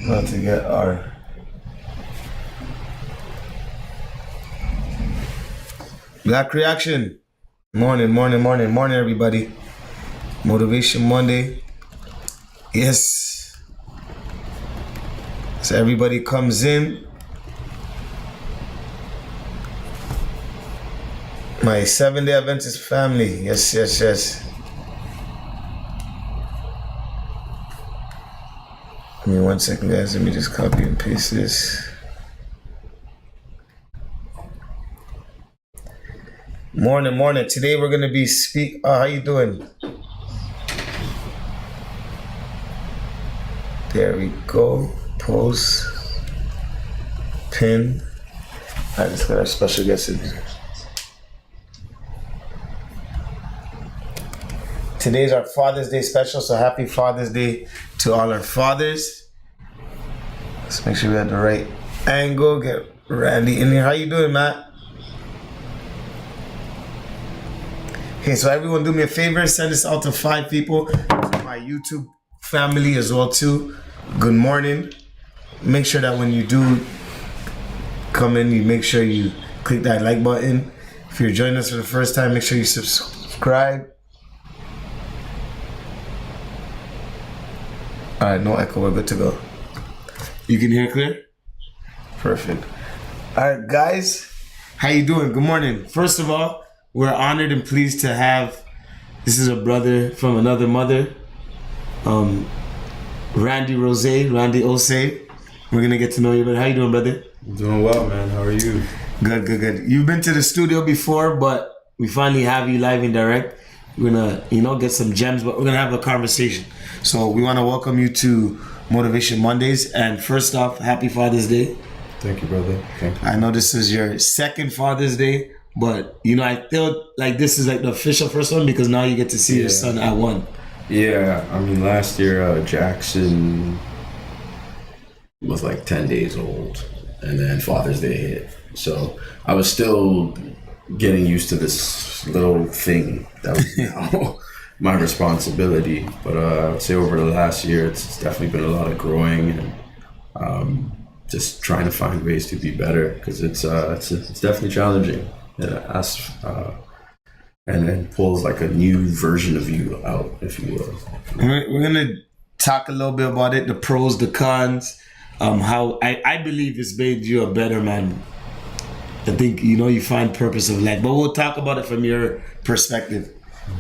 About to get our Black Reaction. Morning, everybody. Motivation Monday. Yes. So everybody comes in. My 7-day Adventist family. Yes. Give me 1 second, guys. Let me just copy and paste this. Morning. Today we're gonna be how you doing? There we go. Post. Pin. Alright, let's get our special guest in here. Today's our Father's Day special, so happy Father's Day to all our fathers. Let's make sure we have the right angle. Get Randy in here. How you doing, Matt? Okay, so everyone do me a favor, send this out to 5 people, to my YouTube family as well too. Good morning. Make sure that when you do come in, you make sure you click that like button. If you're joining us for the first time, make sure you subscribe. All right, no echo, we're good to go. You can hear clear? Perfect. All right, guys, how you doing? Good morning. First of all, we're honored and pleased to have, this is a brother from another mother, Randy Ose. We're gonna get to know you, but how you doing, brother? I'm doing well, man. How are you? Good. You've been to the studio before, but we finally have you live and direct. We're gonna, get some gems, but we're gonna have a conversation. So we wanna welcome you to Motivation Mondays, and first off, happy Father's Day. Thank you, brother. Thank you. I know this is your second Father's Day, but I feel like this is like the official first one because now you get to see your son at one. Yeah, I mean, last year Jackson was like 10 days old, and then Father's Day hit. So I was still getting used to this little thing that was now my responsibility. But I would say over the last year, it's definitely been a lot of growing and just trying to find ways to be better because it's definitely challenging. It asks and then pulls like a new version of you out, if you will. We're gonna talk a little bit about it, the pros, the cons, how I believe it's made you a better man. I think you find purpose of life, but we'll talk about it from your perspective.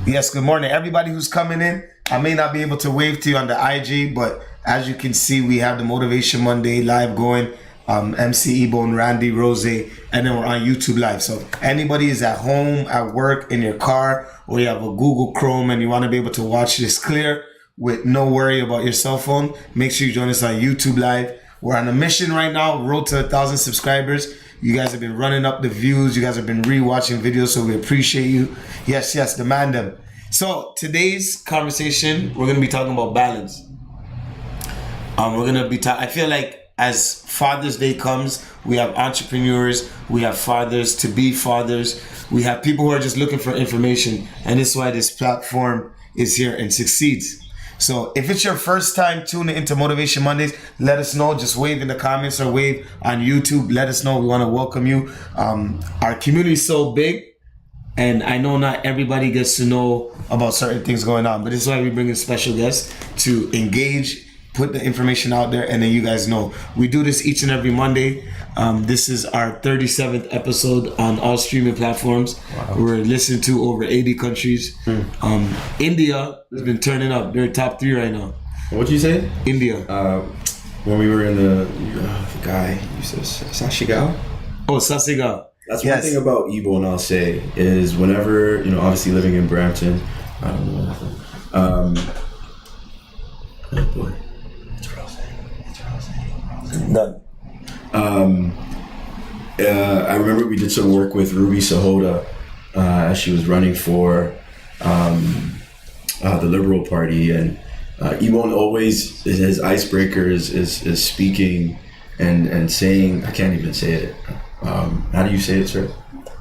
Yes, good morning, everybody who's coming in. I may not be able to wave to you on the IG, but as you can see, we have the Motivation Monday live going. MC Ebone, Randy Rose, and then we're on YouTube Live. So anybody is at home, at work, in your car, or you have a Google Chrome and you want to be able to watch this clear with no worry about your cell phone, make sure you join us on YouTube Live. We're on a mission right now, road to 1,000 subscribers. You guys have been running up the views. You guys have been rewatching videos, so we appreciate you. Yes, demand them. So today's conversation, we're going to be talking about balance. We're going to be I feel like as Father's Day comes, we have entrepreneurs, we have fathers to be fathers, we have people who are just looking for information, and this is why this platform is here and succeeds. So if it's your first time tuning into Motivation Mondays, let us know. Just wave in the comments or wave on YouTube. Let us know. We want to welcome you. Our community is so big, and I know not everybody gets to know about certain things going on, but this is why we bring in special guests to engage, put the information out there, and then you guys know. We do this each and every Monday. This is our 37th episode on all streaming platforms. Wow. We're listened to over 80 countries. India has been turning up. They're top 3 right now. What'd you say? India. When we were in the guy, you said Sasigal? Oh, Sasigal. That's one thing about Igbo, and I'll say, is whenever, obviously living in Brampton, I don't know. Oh boy. Done. I remember we did some work with Ruby Sahota as she was running for the Liberal Party, and Ebone always, his icebreaker is speaking and saying, I can't even say it. How do you say it, sir?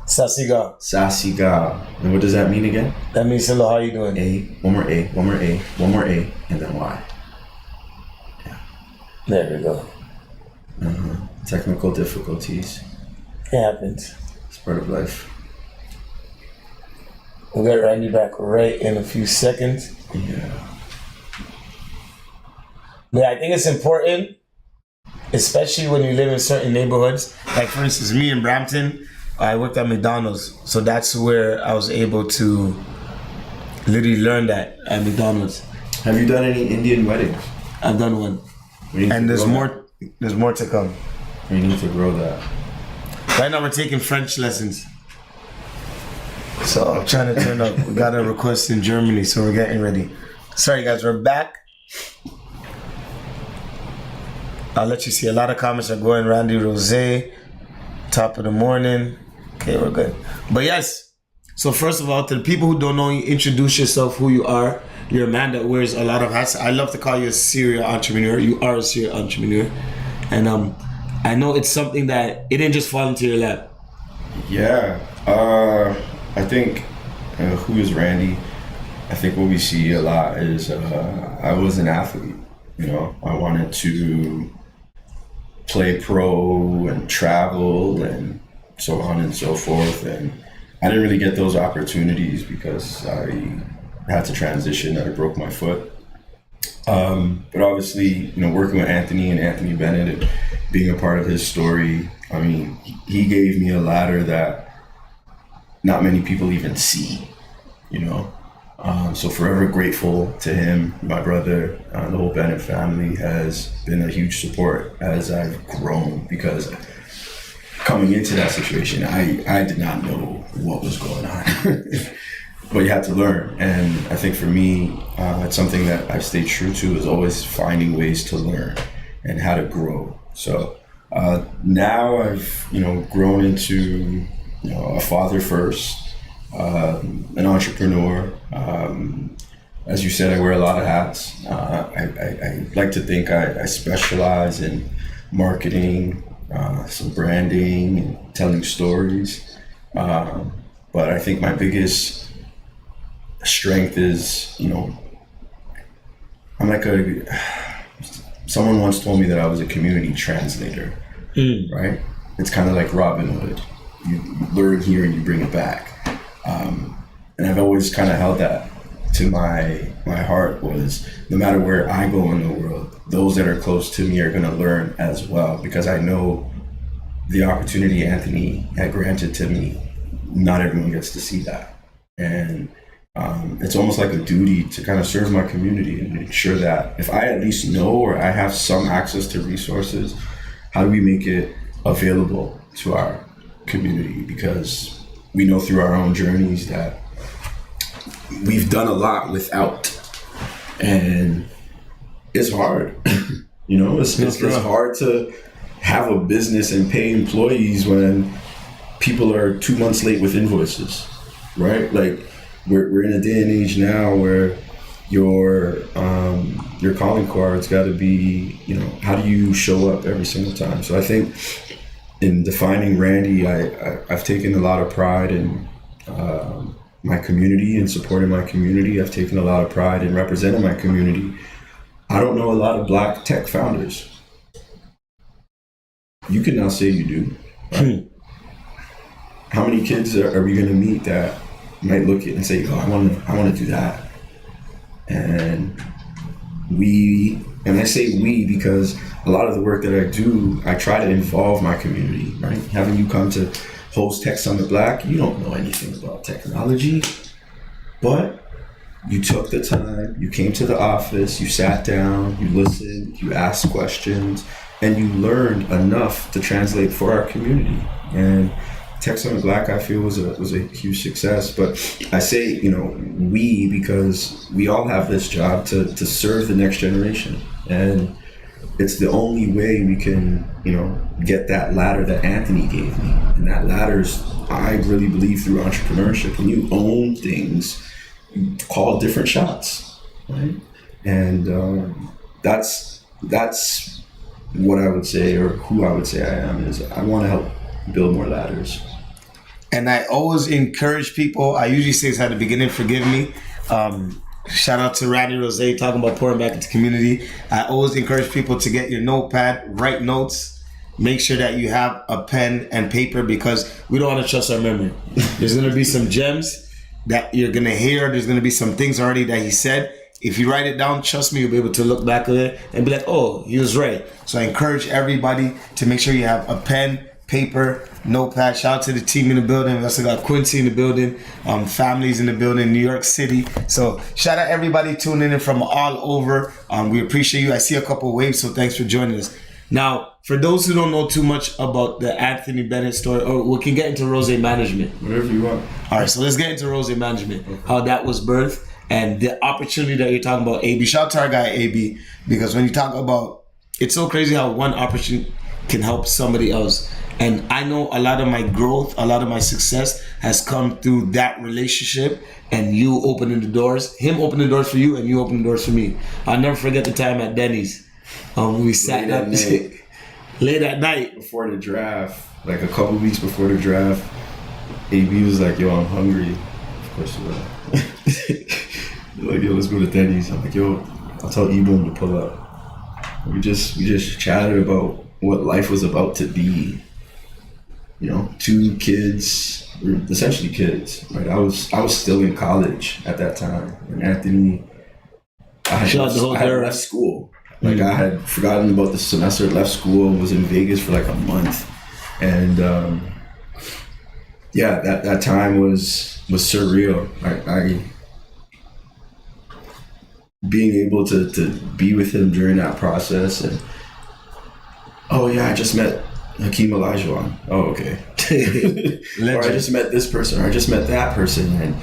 Sasiga. And what does that mean again? That means hello, how you doing? A, one more A, and then Y. There we go. Technical difficulties. It happens. It's part of life. We'll get Randy back right in a few seconds. Yeah. Yeah, I think it's important, especially when you live in certain neighborhoods. Like, for instance, me in Brampton, I worked at McDonald's. So that's where I was able to literally learn that at McDonald's. Have you done any Indian weddings? I've done one. And there's more to come. We need to grow that. Right now we're taking French lessons. So I'm trying to turn up. We got a request in Germany, so we're getting ready. Sorry guys, we're back. I'll let you see. A lot of comments are going. Randy Rose, top of the morning. Okay, we're good. But yes, so first of all, to the people who don't know you, introduce yourself, who you are. You're a man that wears a lot of hats. I love to call you a serial entrepreneur. You are a serial entrepreneur. And I know it's something that it didn't just fall into your lap. Yeah. I think who is Randy? I think what we see a lot is I was an athlete. You know, I wanted to play pro and travel and so on and so forth. And I didn't really get those opportunities because I had to transition. I broke my foot. But obviously, you know, working with Anthony and Anthony Bennett and being a part of his story, I mean, he gave me a ladder that not many people even see, you know. So forever grateful to him. My brother, the whole Bennett family has been a huge support as I've grown, because coming into that situation, I did not know what was going on. But you had to learn. And I think for me, it's something that I've stayed true to, is always finding ways to learn and how to grow. So now I've, you know, grown into, you know, a father first, an entrepreneur. As you said, I wear a lot of hats. I like to think I specialize in marketing, some branding, and telling stories. But I think my biggest strength is, you know, I'm like someone once told me that I was a community translator, right? It's kind of like Robin Hood. You learn here and you bring it back. And I've always kind of held that to my heart, was no matter where I go in the world, those that are close to me are going to learn as well, because I know the opportunity Anthony had granted to me, not everyone gets to see that. And it's almost like a duty to kind of serve my community and ensure that if I at least know, or I have some access to resources, how do we make it available to our community? Because we know through our own journeys that we've done a lot without, and it's hard. You know, it's hard to have a business and pay employees when people are 2 months late with invoices, right? Like, we're in a day and age now where your calling card's got to be, you know, how do you show up every single time? So I think in defining Randy, I've taken a lot of pride in my community and supporting my community. I've taken a lot of pride in representing my community. I don't know a lot of Black tech founders. You can now say you do. Right? How many kids are we going to meet that might look at and say, "Oh, I want to do that"? And I say we because a lot of the work that I do, I try to involve my community. Right? Having you come to host Tech Summit Black, you don't know anything about technology, but you took the time, you came to the office, you sat down, you listened, you asked questions, and you learned enough to translate for our community. And Tech Summit Black, I feel, was a huge success. But I say, you know, we, because we all have this job to serve the next generation. And it's the only way we can, you know, get that ladder that Anthony gave me. And that ladder's, I really believe, through entrepreneurship. When you own things, you call different shots, right? And that's what I would say, or who I would say I am, is I want to help build more ladders. And I always encourage people, I usually say this at the beginning, forgive me, Shout out to Randy Rose talking about pouring back into community. I always encourage people to get your notepad, write notes. Make sure that you have a pen and paper because we don't want to trust our memory. There's going to be some gems that you're going to hear. There's going to be some things already that he said. If you write it down, trust me, you'll be able to look back at it and be like, oh, he was right. So I encourage everybody to make sure you have a pen, paper, notepad. Shout out to the team in the building. We also got Quincy in the building, families in the building, New York City. So shout out everybody tuning in from all over. We appreciate you. I see a couple of waves, so thanks for joining us. Now, for those who don't know too much about the Anthony Bennett story, or we can get into Rose Management. Whatever you want. All right, so let's get into Rose Management, how that was birthed, and the opportunity that you're talking about, AB. Shout out to our guy, AB, because when you talk about, it's so crazy how one opportunity can help somebody else. And I know a lot of my growth, a lot of my success has come through that relationship and you opening the doors, him opening the doors for you and you opening the doors for me. I'll never forget the time at Denny's. We sat up late at night. Before the draft, like a couple weeks before the draft, AB was like, yo, I'm hungry. Of course you were. Like, yo, let's go to Denny's. I'm like, yo, I'll tell Ebon to pull up. We just chatted about what life was about to be. You know, two kids, or essentially kids, right? I was still in college at that time. And Anthony, I had left school. Like I had forgotten about the semester, left school, was in Vegas for like a month. And yeah, that time was surreal. I being able to be with him during that process and oh yeah, I just met Hakeem Olajuwon. Oh, okay. Or I just met this person, or I just met that person, and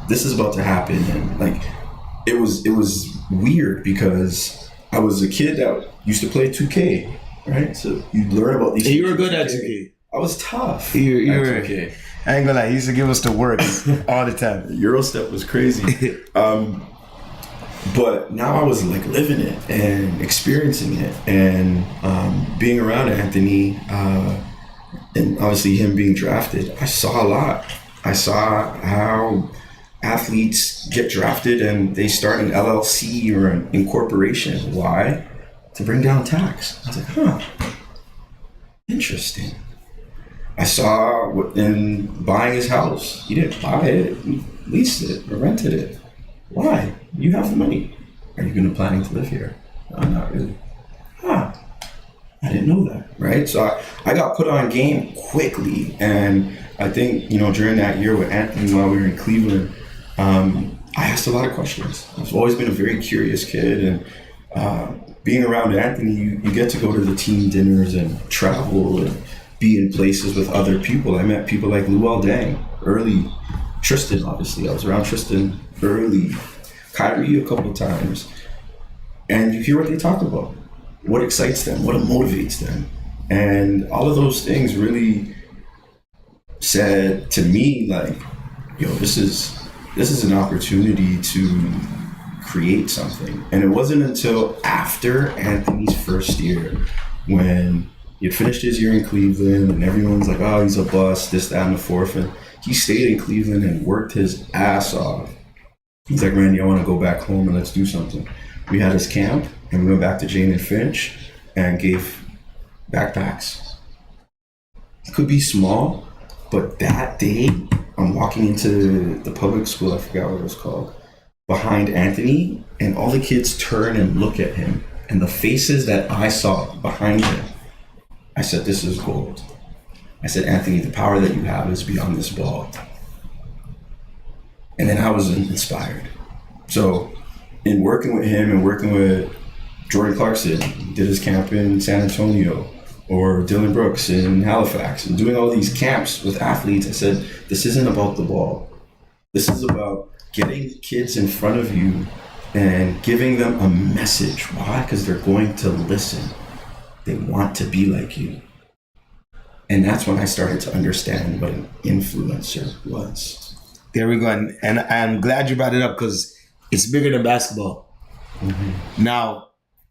this is about to happen. And like, it was weird because I was a kid that used to play 2K, right? So you learn about these. You were good at 2K. I was tough. You at were. 2K. I ain't gonna lie. He used to give us the works all the time. Eurostep was crazy. But now I was like living it and experiencing it and being around Anthony and obviously him being drafted. I saw a lot. I saw how athletes get drafted and they start an LLC or an incorporation. Why? To bring down tax. I was like, huh, interesting. I saw in buying his house, he didn't buy it, he leased it or rented it. Why? You have the money. Are you going to planning to live here? No, not really. Huh. I didn't know that, right? So I got put on game quickly. And I think, during that year with Anthony while we were in Cleveland, I asked a lot of questions. I've always been a very curious kid. And being around Anthony, you get to go to the team dinners and travel and be in places with other people. I met people like Luol Deng early. Tristan, obviously. I was around Tristan early. Kyrie a couple of times. And you hear what they talk about. What excites them, what motivates them. And all of those things really said to me, like, yo, this is an opportunity to create something. And it wasn't until after Anthony's first year when he had finished his year in Cleveland and everyone's like, oh, he's a bust, this, that, and the fourth. And he stayed in Cleveland and worked his ass off. He's like, Randy, I want to go back home and let's do something. We had his camp and we went back to Jane and Finch and gave backpacks. It could be small, but that day I'm walking into the public school, I forgot what it was called, behind Anthony, and all the kids turn and look at him. And the faces that I saw behind him, I said, this is gold. I said, Anthony, the power that you have is beyond this ball. And then I was inspired. So in working with him and working with Jordan Clarkson, did his camp in San Antonio, or Dylan Brooks in Halifax, and doing all these camps with athletes, I said, this isn't about the ball. This is about getting kids in front of you and giving them a message. Why? Because they're going to listen. They want to be like you. And that's when I started to understand what an influencer was. There we go. And I'm glad you brought it up because it's bigger than basketball. Mm-hmm. Now,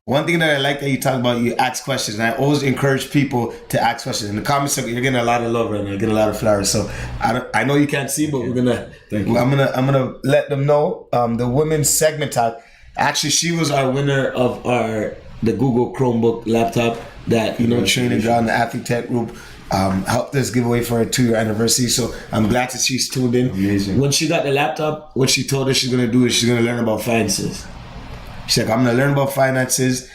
One thing that I like that you talk about, you ask questions. And I always encourage people to ask questions. In the comments section, you're getting a lot of love right now. You're getting a lot of flowers. So I know you can't see, but I'm gonna let them know. The women's segment talk. Actually, she was our winner of the Google Chromebook laptop that Training Ground, the Athlete Tech Group. Helped us give away for her 2-year anniversary. So I'm glad that she's tuned in. Amazing. When she got the laptop, what she told us she's gonna do is she's gonna learn about finances. She's like, I'm gonna learn about finances.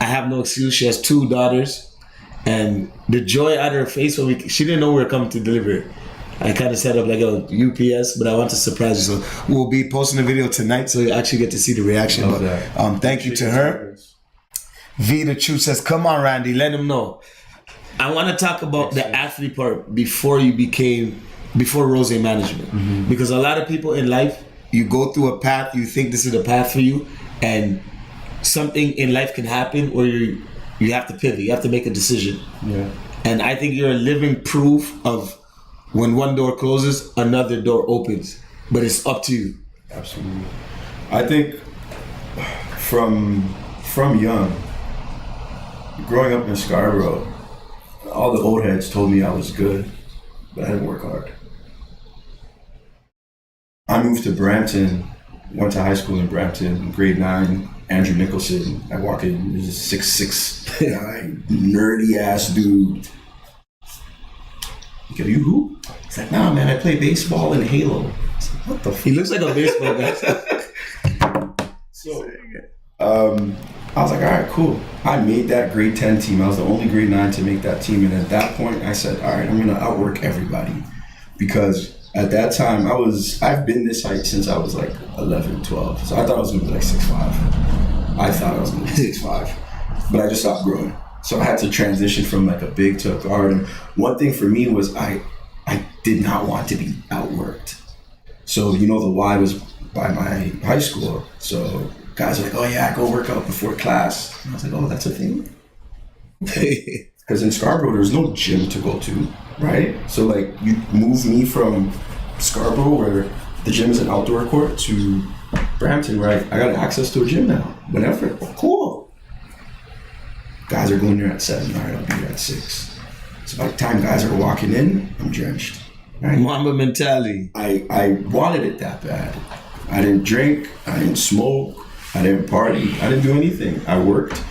I have no excuse. She has 2 daughters, and the joy out of her face when she didn't know we were coming to deliver it. I kind of set up like a UPS, but I want to surprise you. So we'll be posting a video tonight, so you actually get to see the reaction. Love that. Thank you to her. V the Truth says, come on, Randy, let him know. I want to talk about the athlete part before Rose Management. Because a lot of people in life, you go through a path, you think this is the path for you, and something in life can happen where you have to pivot, you have to make a decision. Yeah. And I think you're a living proof of when one door closes, another door opens. But it's up to you. Absolutely. I think from young, growing up in Scarborough, all the old heads told me I was good, but I didn't work hard. I moved to Brampton, went to high school in Brampton, grade 9, Andrew Nicholson. I walk in, he's a 6'6" guy, nerdy ass dude. He go, you who? He's like, nah, man, I play baseball and Halo. I was like, what the He looks like a baseball guy. So, I was like, all right, cool. I made that grade 10 team. I was the only grade 9 to make that team. And at that point, I said, all right, I'm going to outwork everybody. Because at that time, I've been this height since I was like 11, 12. So I thought I was going to be like 6'5". I thought I was going to be 6'5". But I just stopped growing. So I had to transition from like a big to a guard. And one thing for me was I did not want to be outworked. So, the Y was by my high school. So guys are like, oh yeah, go work out before class. And I was like, oh, that's a thing? Because in Scarborough, there's no gym to go to, right? So like you move me from Scarborough, where the gym is an outdoor court, to Brampton, where I got access to a gym now, whenever. Cool. Guys are going there at 7, all right, I'll be there at 6. So by the time guys are walking in, I'm drenched. Right? Mamba mentality. I wanted it that bad. I didn't drink, I didn't smoke, I didn't party, I didn't do anything. I worked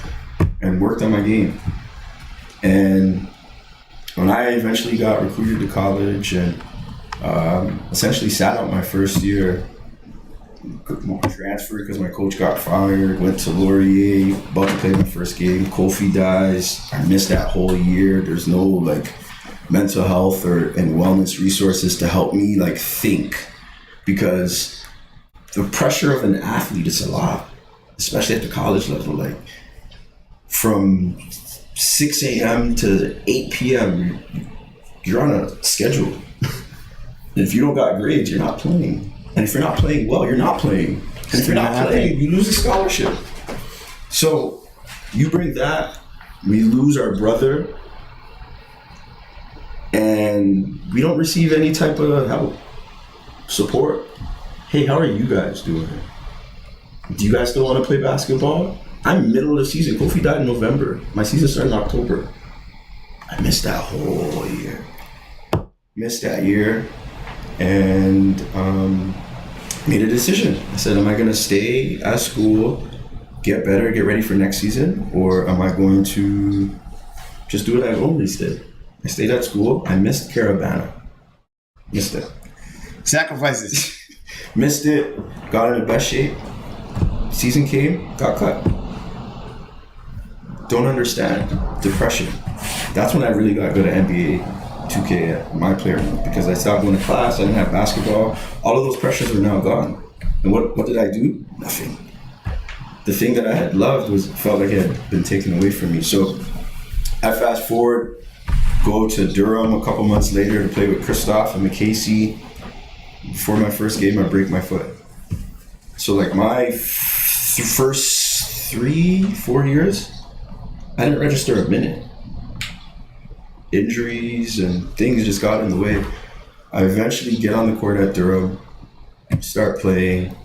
on my game. And when I eventually got recruited to college and essentially sat out my first year, transferred because my coach got fired, went to Laurier, about to play my first game, Kofi dies, I missed that whole year. There's no like mental health and wellness resources to help me like think, because the pressure of an athlete is a lot, especially at the college level. Like from 6 a.m. to 8 p.m., you're on a schedule. And if you don't got grades, you're not playing. And if you're not playing well, you're not playing. And if you're not playing, you lose a scholarship. So you bring that, we lose our brother, and we don't receive any type of help, support. Hey, how are you guys doing? Do you guys still want to play basketball? I'm middle of the season. Kofi died in November. My season started in October. I missed that whole year. And made a decision. I said, am I going to stay at school, get better, get ready for next season, or am I going to just do what I always did? I stayed at school. I missed Caravana. Missed it. Sacrifices. Missed it. Got in the best shape. Season came. Got cut. Don't understand. Depression. That's when I really got good at NBA 2K at my player, because I stopped going to class. I didn't have basketball. All of those pressures are now gone. And what did I do? Nothing. The thing that I had loved felt like it had been taken away from me. So I fast forward, go to Durham a couple months later to play with Christoph and McCasey. Before my first game, I break my foot. So like my first 3-4 years, I didn't register a minute. Injuries and things just got in the way. I eventually get on the court at Durham, start playing,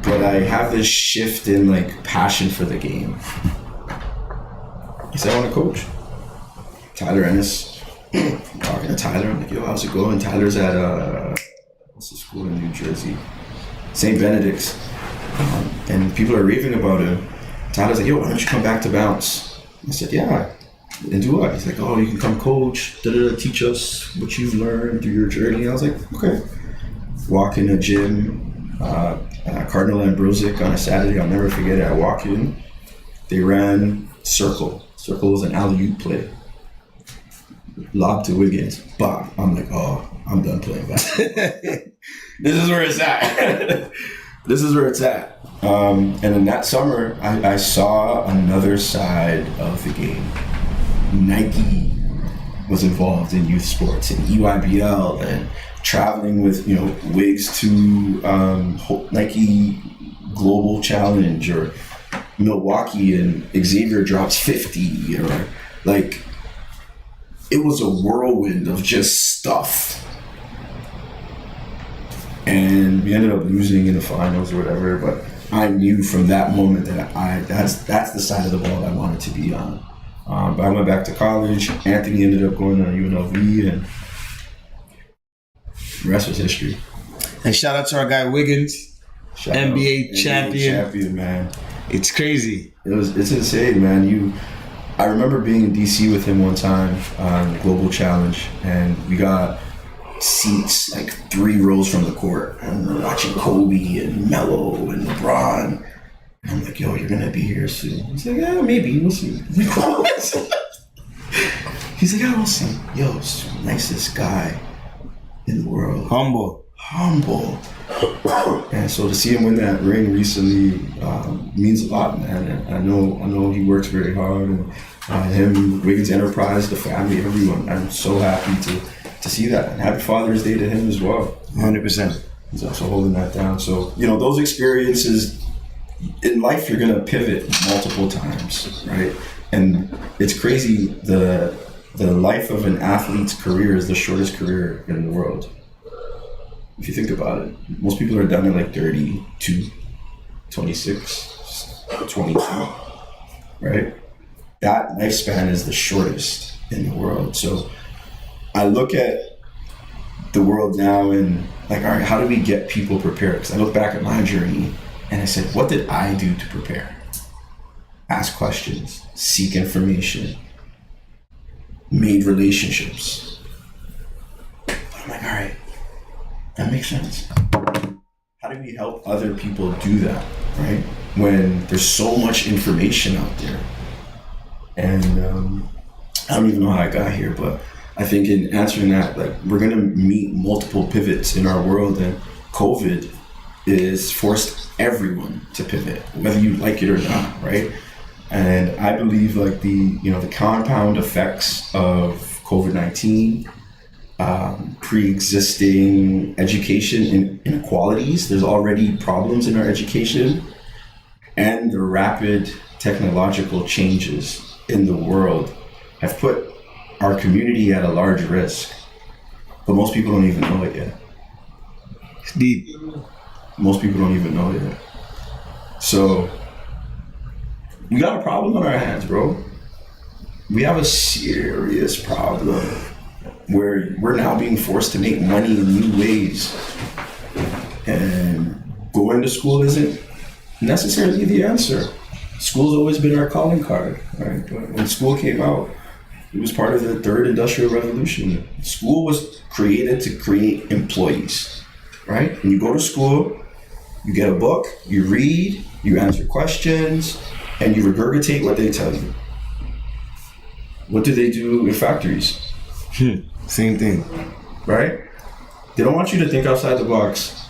but I have this shift in like passion for the game. He said, I want to coach. Tyler Ennis, talking to Tyler, I'm like, yo, how's it going? Tyler's at, what's the school in New Jersey? St. Benedict's. And people are raving about him. Tyler's like, yo, why don't you come back to Bounce? I said, yeah. And do what? He's like, oh, you can come coach, teach us what you've learned through your journey. I was like, okay. Walk in a gym, Cardinal Ambrosic on a Saturday, I'll never forget it. I walk in, they ran circle. Circle was an alley-oop play. Lob to Wiggins, Bob. I'm like, oh, I'm done playing basketball. This is where it's at. This is where it's at. And in that summer, I saw another side of the game. Nike was involved in youth sports and EYBL and traveling with, Wiggs to Nike Global Challenge or Milwaukee and Xavier drops 50 or like, it was a whirlwind of just stuff. And we ended up losing in the finals or whatever, but I knew from that moment that that's the side of the ball I wanted to be on. But I went back to college. Anthony ended up going to UNLV, and the rest was history. And shout out to our guy Wiggins, NBA champion, man. It's crazy. It's insane, man. I remember being in DC with him one time on the Global Challenge, and we got seats like 3 rows from the court, and we're watching Kobe and Melo and LeBron. And I'm like, yo, you're gonna be here soon. He's like, yeah, maybe, we'll see. He's like, yeah, we'll see. Yo, nicest guy in the world. Humble. And so to see him win that ring recently means a lot, man. And I know he works very hard, and him, Wiggins Enterprise, the family, everyone. I'm so happy to see that. And happy Father's Day to him as well. 100%. He's also holding that down. So, those experiences in life, you're gonna pivot multiple times, right? And it's crazy. The life of an athlete's career is the shortest career in the world. If you think about it, most people are done at like 32, 26, 22, right? That lifespan is the shortest in the world. So I look at the world now and like, all right, how do we get people prepared? Because I look back at my journey and I said, what did I do to prepare? Ask questions, seek information, made relationships. But I'm like, all right, that makes sense. How do we help other people do that, right? When there's so much information out there. And I don't even know how I got here, but I think in answering that, like, we're gonna meet multiple pivots in our world, and COVID is forced everyone to pivot, whether you like it or not, right? And I believe like the compound effects of COVID-19, pre-existing education inequalities, there's already problems in our education, and the rapid technological changes in the world have put our community at a large risk. But most people don't even know it yet. It's deep. Most people don't even know it yet. So we got a problem on our hands, bro. We have a serious problem where we're now being forced to make money in new ways. And going to school isn't necessarily the answer. School's always been our calling card, right? But when school came out, it was part of the third industrial revolution. School was created to create employees, right? When you go to school, you get a book, you read, you answer questions, and you regurgitate what they tell you. What do they do in factories? Same thing. Right? They don't want you to think outside the box.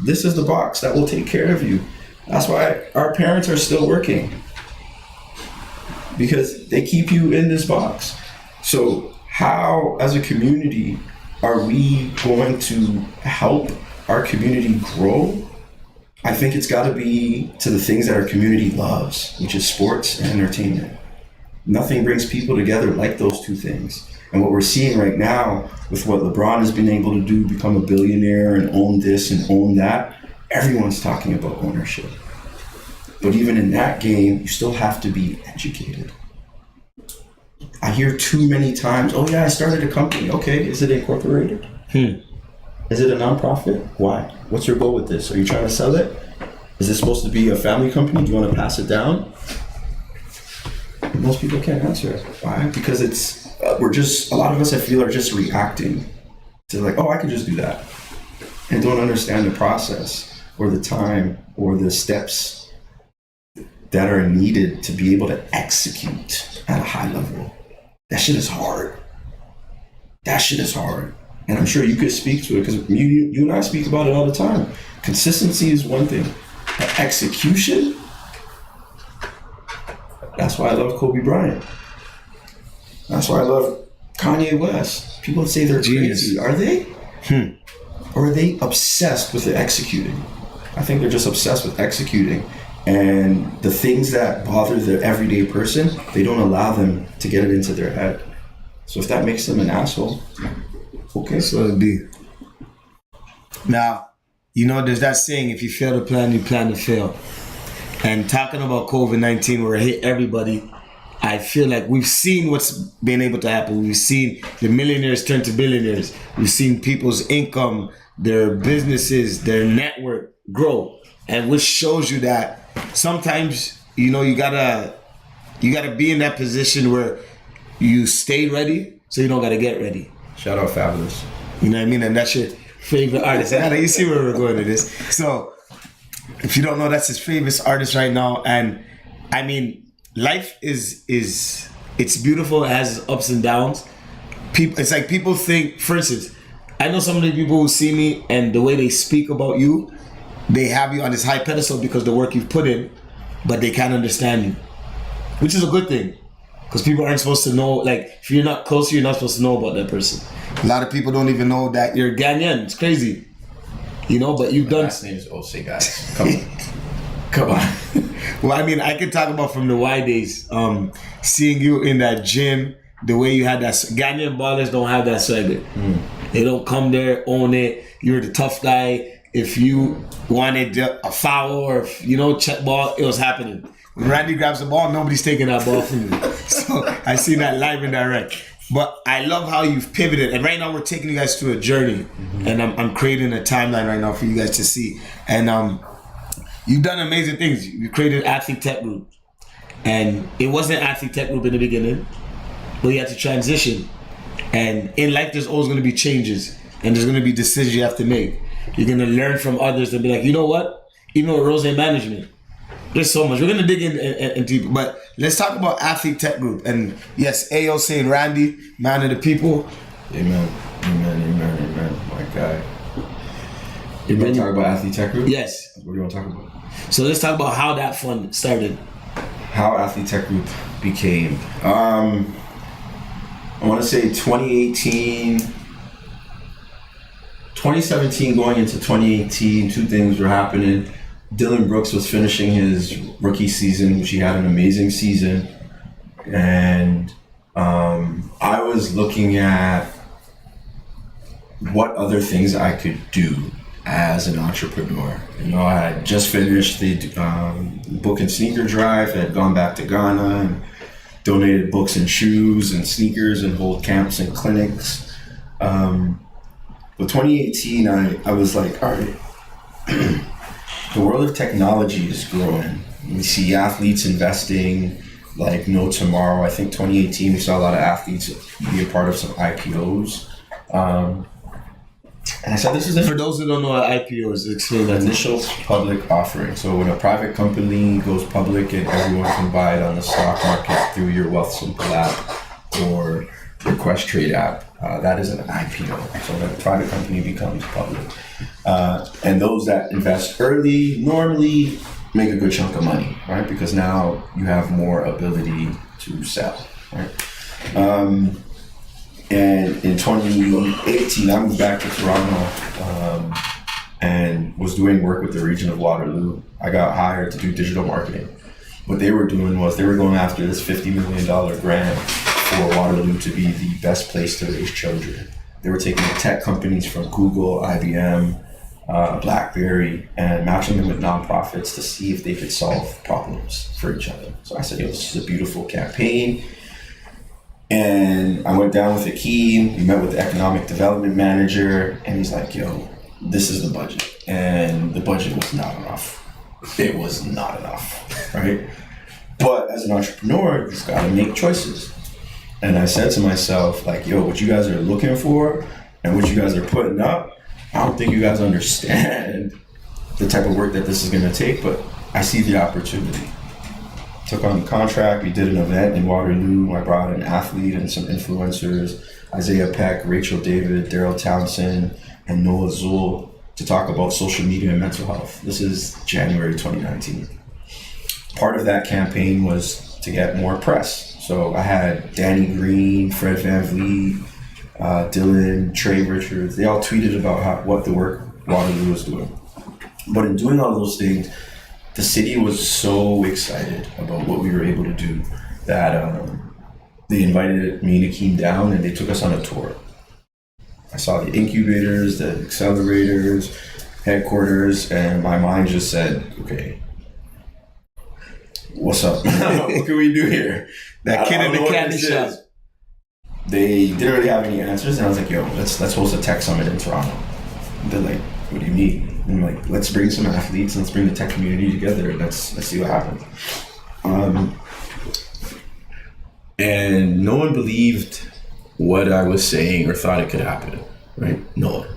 This is the box that will take care of you. That's why our parents are still working, because they keep you in this box. So how, as a community, are we going to help our community grow? I think it's got to be to the things that our community loves, which is sports and entertainment. Nothing brings people together like those two things. And what we're seeing right now with what LeBron has been able to do, become a billionaire and own this and own that, everyone's talking about ownership. But even in that game, you still have to be educated. I hear too many times, oh yeah, I started a company. Okay, is it incorporated? Is it a nonprofit? Why? What's your goal with this? Are you trying to sell it? Is this supposed to be a family company? Do you want to pass it down? Most people can't answer it. Why? Because a lot of us, I feel, are just reacting to like, oh, I can just do that. And don't understand the process or the time or the steps that are needed to be able to execute at a high level. That shit is hard. And I'm sure you could speak to it because you and I speak about it all the time. Consistency is one thing. But execution, that's why I love Kobe Bryant. That's why I love Kanye West. People say they're crazy. Are they? Or are they obsessed with the executing? I think they're just obsessed with executing. And the things that bother the everyday person, they don't allow them to get it into their head. So if that makes them an asshole, okay. So it'd be. Now, there's that saying, if you fail to plan, you plan to fail. And talking about COVID-19, where it hit everybody, I feel like we've seen what's been able to happen. We've seen the millionaires turn to billionaires. We've seen people's income, their businesses, their network grow. And which shows you that sometimes, you gotta be in that position where you stay ready, so you don't gotta get ready. Shout out Fabulous. You know what I mean? And that's your favorite artist. And you see where we're going with this. So, if you don't know, that's his favorite artist right now. And I mean, life is it's beautiful. It has its ups and downs. It's like people think, for instance, I know some of the people who see me and the way they speak about you, they have you on this high pedestal because of the work you've put in, but they can't understand you, which is a good thing. Because people aren't supposed to know, like, if you're not close, you're not supposed to know about that person. A lot of people don't even know that you're Ghanaian. It's crazy. But you've done... My last name is Ose, guys. Come on. Well, I mean, I can talk about from the Y days, seeing you in that gym, the way you had that... Ghanaian ballers don't have that swagger. They don't come there, own it. You're the tough guy. If you wanted a foul or, check ball, it was happening. When Randy grabs the ball, nobody's taking that ball from you. So I see that live and direct. But I love how you've pivoted. And right now we're taking you guys through a journey. And I'm creating a timeline right now for you guys to see. And you've done amazing things. You created Athlete Tech Group. And it wasn't Athlete Tech Group in the beginning, but you had to transition. And in life, there's always going to be changes. And there's going to be decisions you have to make. You're going to learn from others and be like, you know what? Even with Rose Management, there's so much. We're going to dig in deep. But let's talk about Athlete Tech Group. And yes, AOC and Randy, man of the people. Amen. My guy. You want to talk about Athlete Tech Group? Yes. What do you want to talk about? So let's talk about how that fund started. How Athlete Tech Group became. I want to say 2017 going into 2018, two things were happening. Dylan Brooks was finishing his rookie season, which he had an amazing season. And I was looking at what other things I could do as an entrepreneur. I had just finished the book and sneaker drive. I had gone back to Ghana and donated books and shoes and sneakers and hold camps and clinics. But 2018, I was like, all right, the world of technology is growing. We see athletes investing like no tomorrow. I think 2018, we saw a lot of athletes be a part of some IPOs. And I said, this is For those who don't know what IPO is, explain that. Initial public offering. So when a private company goes public and everyone can buy it on the stock market through your Wealthsimple app or your Questrade app, that is an IPO. So when a private company becomes public. And those that invest early normally make a good chunk of money, right? Because now you have more ability to sell, right? And in 2018, I moved back to Toronto and was doing work with the region of Waterloo. I got hired to do digital marketing. What they were doing was they were going after this $50 million grant for Waterloo to be the best place to raise children. They were taking tech companies from Google, IBM, BlackBerry, and matching them with nonprofits to see if they could solve problems for each other. So I said, yo, this is a beautiful campaign. And I went down with Akeem, we met with the economic development manager, and he's like, yo, this is the budget. And the budget was not enough. It was not enough, right? But as an entrepreneur, you've got to make choices. And I said to myself, like, yo, what you guys are looking for and what you guys are putting up, I don't think you guys understand the type of work that this is going to take, but I see the opportunity. Took on the contract, we did an event in Waterloo. I brought an athlete and some influencers, Isaiah Peck, Rachel David, Daryl Townsend, and Noah Zool, to talk about social media and mental health. This is January 2019. Part of that campaign was to get more press. So I had Danny Green, Fred VanVleet, Dylan, Trey Richards. They all tweeted about what the work Waterloo was doing. But in doing all those things, the city was so excited about what we were able to do that they invited me and Akeem down and they took us on a tour. I saw the incubators, the accelerators, headquarters, and my mind just said, okay, what's up? What can we do here? That kid in the candy shop. They didn't really have any answers, and I was like, yo, let's host a tech summit in Toronto. And they're like, what do you mean? And I'm like, let's bring some athletes, let's bring the tech community together, and let's see what happens. And no one believed what I was saying or thought it could happen, right? No one.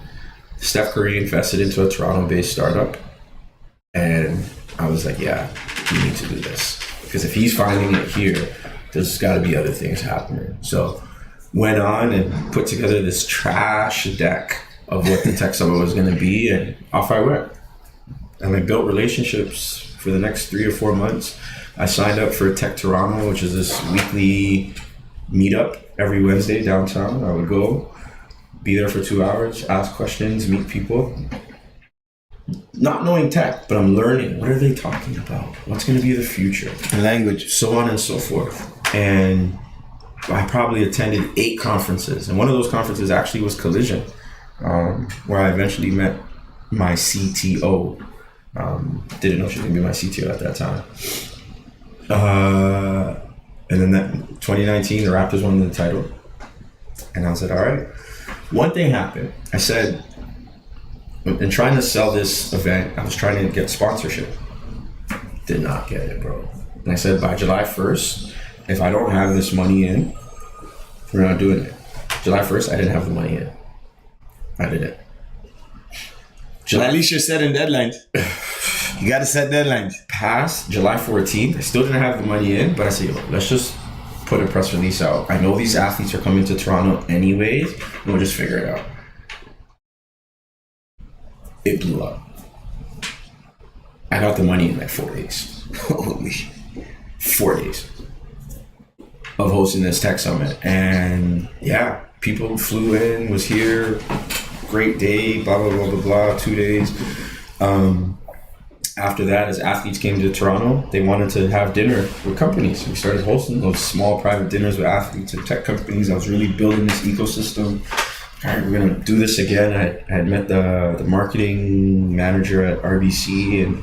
Steph Curry invested into a Toronto-based startup, and I was like, yeah, we need to do this. Because if he's finding it here, there's got to be other things happening. So went on and put together this trash deck of what the Tech Summit was going to be, and off I went. And I built relationships for the next 3 or 4 months. I signed up for Tech Toronto, which is this weekly meetup every Wednesday downtown. I would go, be there for 2 hours, ask questions, meet people. Not knowing tech, but I'm learning. What are they talking about? What's going to be the future? Language. So on and so forth. And I probably attended 8 conferences. And one of those conferences actually was Collision, where I eventually met my CTO. Didn't know she was going to be my CTO at that time. And then that 2019, the Raptors won the title. And I said, all right. One thing happened. I said, in trying to sell this event, I was trying to get sponsorship. Did not get it, bro. And I said, by July 1st, if I don't have this money in, we're not doing it. July 1st, I didn't have the money in. I didn't. Well, at least you're setting deadlines. You got to set deadlines. Past July 14th, I still didn't have the money in, but I said, yo, let's just put a press release out. I know these athletes are coming to Toronto anyways, and we'll just figure it out. It blew up. I got the money in like 4 days. Holy 4 days of hosting this tech summit. And yeah, people flew in, was here, great day, blah, blah, blah, blah, blah, 2 days. After that, as athletes came to Toronto, they wanted to have dinner with companies. We started hosting those small private dinners with athletes and tech companies. I was really building this ecosystem. All right, we're gonna do this again. I had met the marketing manager at RBC, and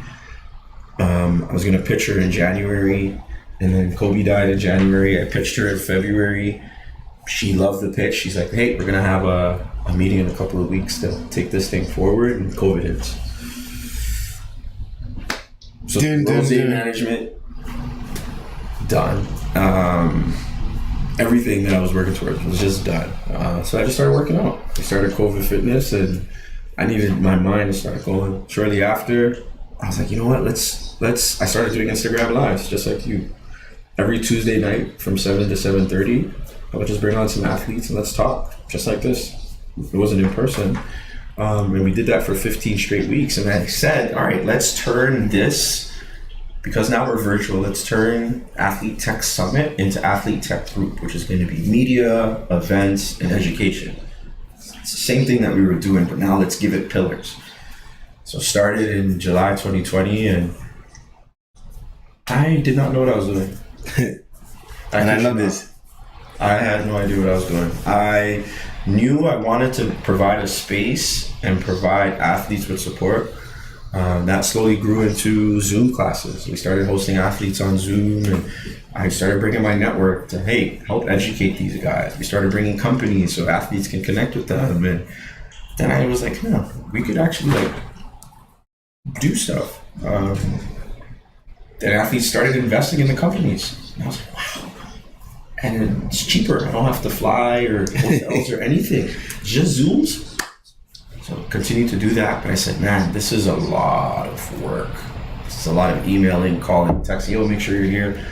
I was gonna pitch her in January, and then Kobe died in January. I pitched her in February. She loved the pitch. She's like, hey, we're gonna have a meeting in a couple of weeks to take this thing forward, and COVID hits. So Rose management, done. Everything that I was working towards was just done. So I just started working out. I started COVID Fitness, and I needed my mind to start going. Shortly after, I was like, you know what? Let's. I started doing Instagram Lives, just like you. Every Tuesday night from 7 to 7:30, I would just bring on some athletes and let's talk, just like this. It wasn't in person. And we did that for 15 straight weeks. And I said, all right, let's turn this, because now we're virtual, let's turn Athlete Tech Summit into Athlete Tech Group, which is going to be media, events, and education. It's the same thing that we were doing, but now let's give it pillars. So started in July 2020, and I did not know what I was doing. And I love this. I had no idea what I was doing. I knew I wanted to provide a space and provide athletes with support, that slowly grew into Zoom classes. We started hosting athletes on Zoom, and I started bringing my network to, hey, help educate these guys. We started bringing companies so athletes can connect with them. And then I was like, no, we could actually like do stuff. Then athletes started investing in the companies. And I was like, wow. And it's cheaper. I don't have to fly or hotels or anything. Just Zooms. So continue to do that. But I said, man, this is a lot of work. This is a lot of emailing, calling, texting. Yo, make sure you're here.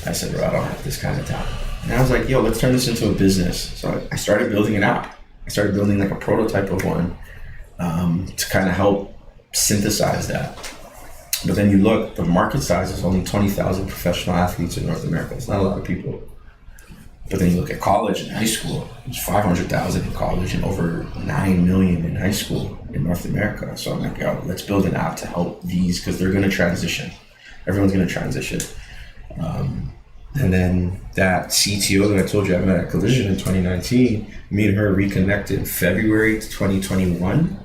I said, bro, I don't have this kind of time. And I was like, yo, let's turn this into a business. So I started building an app. I started building like a prototype of one to kind of help synthesize that. But then you look, the market size is only 20,000 professional athletes in North America. It's not a lot of people. But then you look at college and high school, there's 500,000 in college and over 9 million in high school in North America. So I'm like, yo, let's build an app to help these because they're going to transition. Everyone's going to transition. And then that CTO that I told you I met at Collision in 2019, me and her reconnected in February 2021.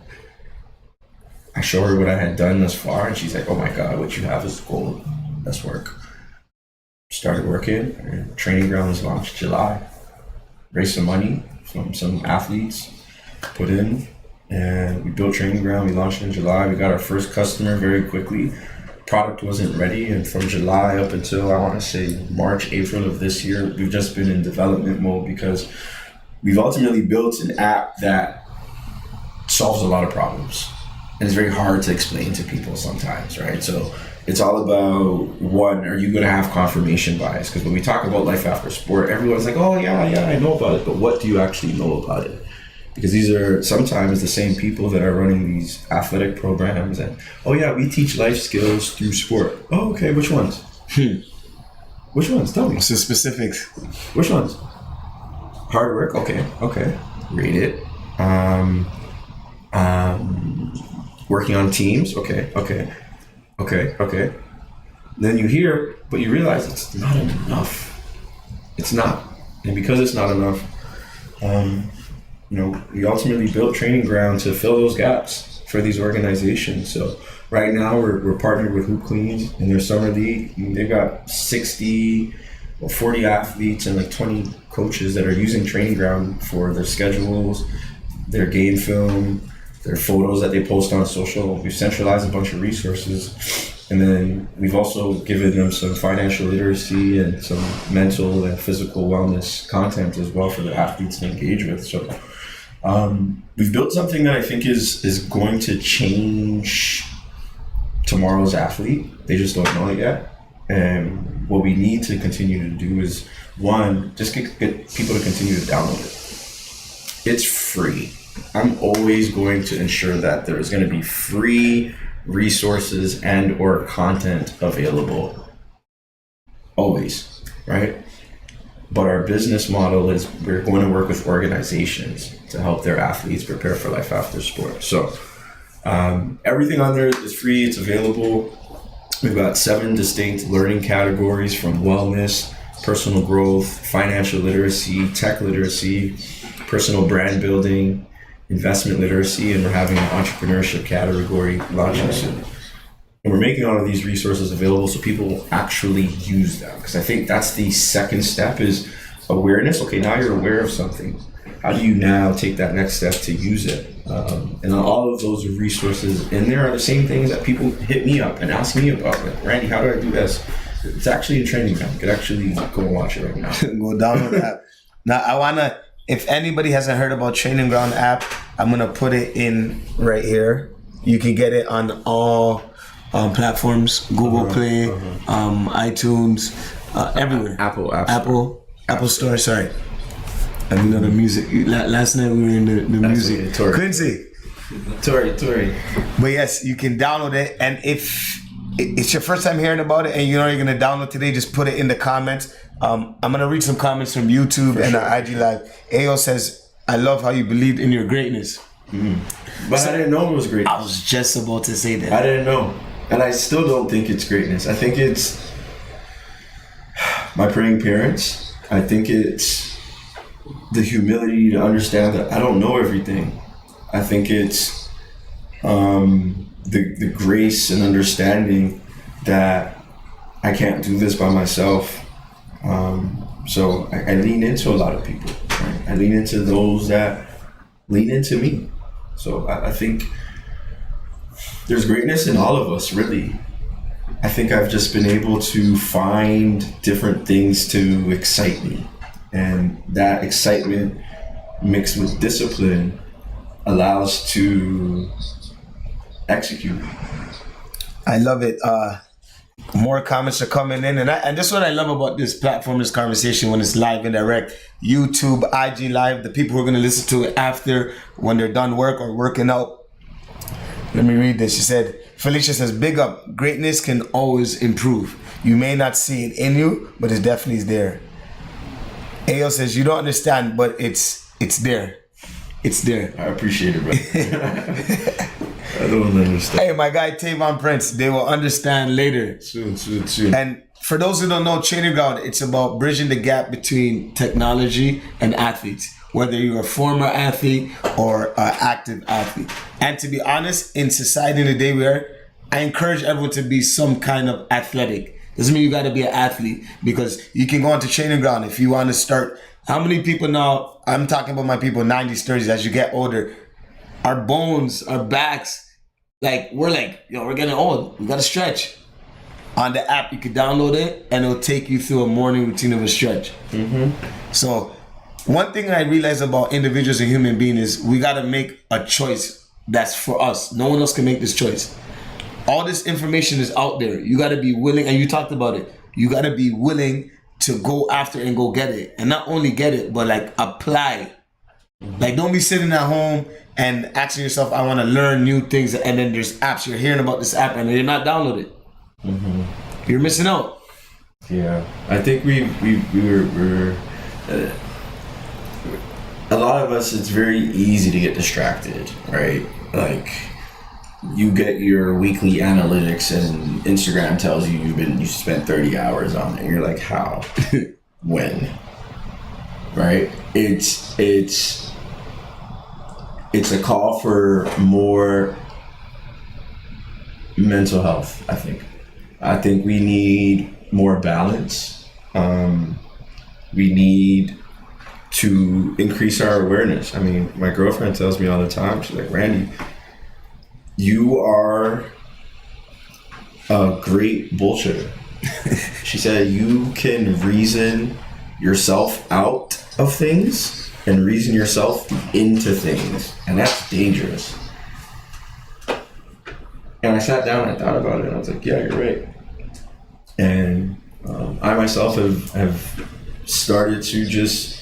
I showed her what I had done thus far, and she's like, oh my God, what you have is gold. Let's work. Started working, and Training Ground was launched July. Raised some money from some athletes, put in, and we built Training Ground. We launched in July. We got our first customer very quickly. Product wasn't ready, and from July up until I want to say March, April of this year, we've just been in development mode because we've ultimately built an app that solves a lot of problems. And it's very hard to explain to people sometimes, right? So it's all about, one, are you going to have confirmation bias? Because when we talk about life after sport, everyone's like, oh, yeah, I know about it. But what do you actually know about it? Because these are sometimes the same people that are running these athletic programs. And, oh, yeah, we teach life skills through sport. Oh, okay, which ones? Which ones? Tell me. What's the specifics? Which ones? Hard work? Okay. Read it. Working on teams? Okay. Then you hear, but you realize it's not enough. It's not. And because it's not enough, we ultimately built Training Ground to fill those gaps for these organizations. So right now we're partnered with Hoop Queens in their summer league. They've got 60 or 40 athletes and like 20 coaches that are using Training Ground for their schedules, their game film, their photos that they post on social. We've centralized a bunch of resources. And then we've also given them some financial literacy and some mental and physical wellness content as well for the athletes to engage with. So we've built something that I think is going to change tomorrow's athlete. They just don't know it yet. And what we need to continue to do is, one, just get people to continue to download it. It's free. I'm always going to ensure that there is going to be free resources and or content available. Always, right? But our business model is we're going to work with organizations to help their athletes prepare for life after sport. So everything on there is free. It's available. We've got 7 distinct learning categories from wellness, personal growth, financial literacy, tech literacy, personal brand building, investment literacy, and we're having an entrepreneurship category launching soon. And we're making all of these resources available so people actually use them. Because I think that's the second step is awareness. Okay, now you're aware of something. How do you now take that next step to use it? And all of those resources in there are the same things that people hit me up and ask me about. Like, Randy, how do I do this? It's actually in Training Ground. You could actually go and watch it right now. Go download the app. Now, I want to, if anybody hasn't heard about Training Ground app, I'm going to put it in right here. You can get it on all platforms, Google Play, iTunes, everywhere. Apple Store, sorry. And you know the music. Last night we were in the music. Quincy. Tori. But yes, you can download it. And if it's your first time hearing about it and you know you're going to download today, just put it in the comments. I'm going to read some comments from YouTube and our IG Live. Ayo says, I love how you believed in your greatness. But I didn't know it was greatness. I was just about to say that. I didn't know. And I still don't think it's greatness. I think it's my praying parents. I think it's the humility to understand that I don't know everything. I think it's the grace and understanding that I can't do this by myself. So I lean into a lot of people. Right? I lean into those that lean into me. So I think there's greatness in all of us, really. I think I've just been able to find different things to excite me. And that excitement mixed with discipline allows to execute. I love it. More comments are coming in, and this is what I love about this platform, this conversation when it's live and direct. YouTube, IG Live, the people who are going to listen to it after when they're done work or working out. Let me read this. She said, Felicia says, big up. Greatness can always improve. You may not see it in you, but it definitely is there. Ayo says, you don't understand, but it's there. It's there. I appreciate it, bro. I don't understand. Hey, my guy Tavon Prince, they will understand later. Soon. And for those who don't know, Training Ground, it's about bridging the gap between technology and athletes, whether you're a former athlete or an active athlete. And to be honest, in society in the day we are, I encourage everyone to be some kind of athletic. Doesn't mean you got to be an athlete, because you can go onto Training Ground if you want to start. How many people now, I'm talking about my people 90s, 30s, as you get older, our bones, our backs, we're getting old. We got to stretch. On the app, you can download it and it'll take you through a morning routine of a stretch. Mm-hmm. So one thing I realize about individuals and human beings is we got to make a choice that's for us. No one else can make this choice. All this information is out there. You got to be willing, and you talked about it. You got to be willing to go after and go get it. And not only get it, but apply. Don't be sitting at home and asking yourself, I want to learn new things, and then there's apps. You're hearing about this app and you're not downloaded. Mm-hmm. You're missing out. Yeah, I think we're a lot of us, it's very easy to get distracted, right? You get your weekly analytics and Instagram tells you spent 30 hours on it. And you're like, how? When? Right? It's a call for more mental health, I think. I think we need more balance. We need to increase our awareness. I mean, my girlfriend tells me all the time, she's like, Randy, you are a great bullshitter. She said, you can reason yourself out of things and reason yourself into things. And that's dangerous. And I sat down and I thought about it and I was like, yeah, you're right. And I myself have started to just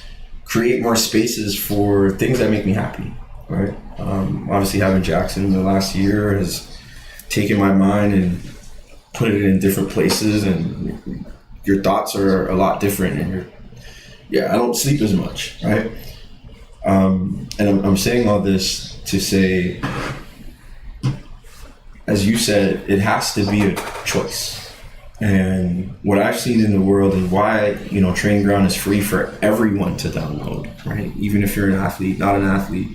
create more spaces for things that make me happy, right? Obviously having Jackson in the last year has taken my mind and put it in different places, and your thoughts are a lot different, and I don't sleep as much, right? And I'm saying all this to say, as you said, it has to be a choice. And what I've seen in the world and why, Training Ground is free for everyone to download, right? Even if you're an athlete, not an athlete,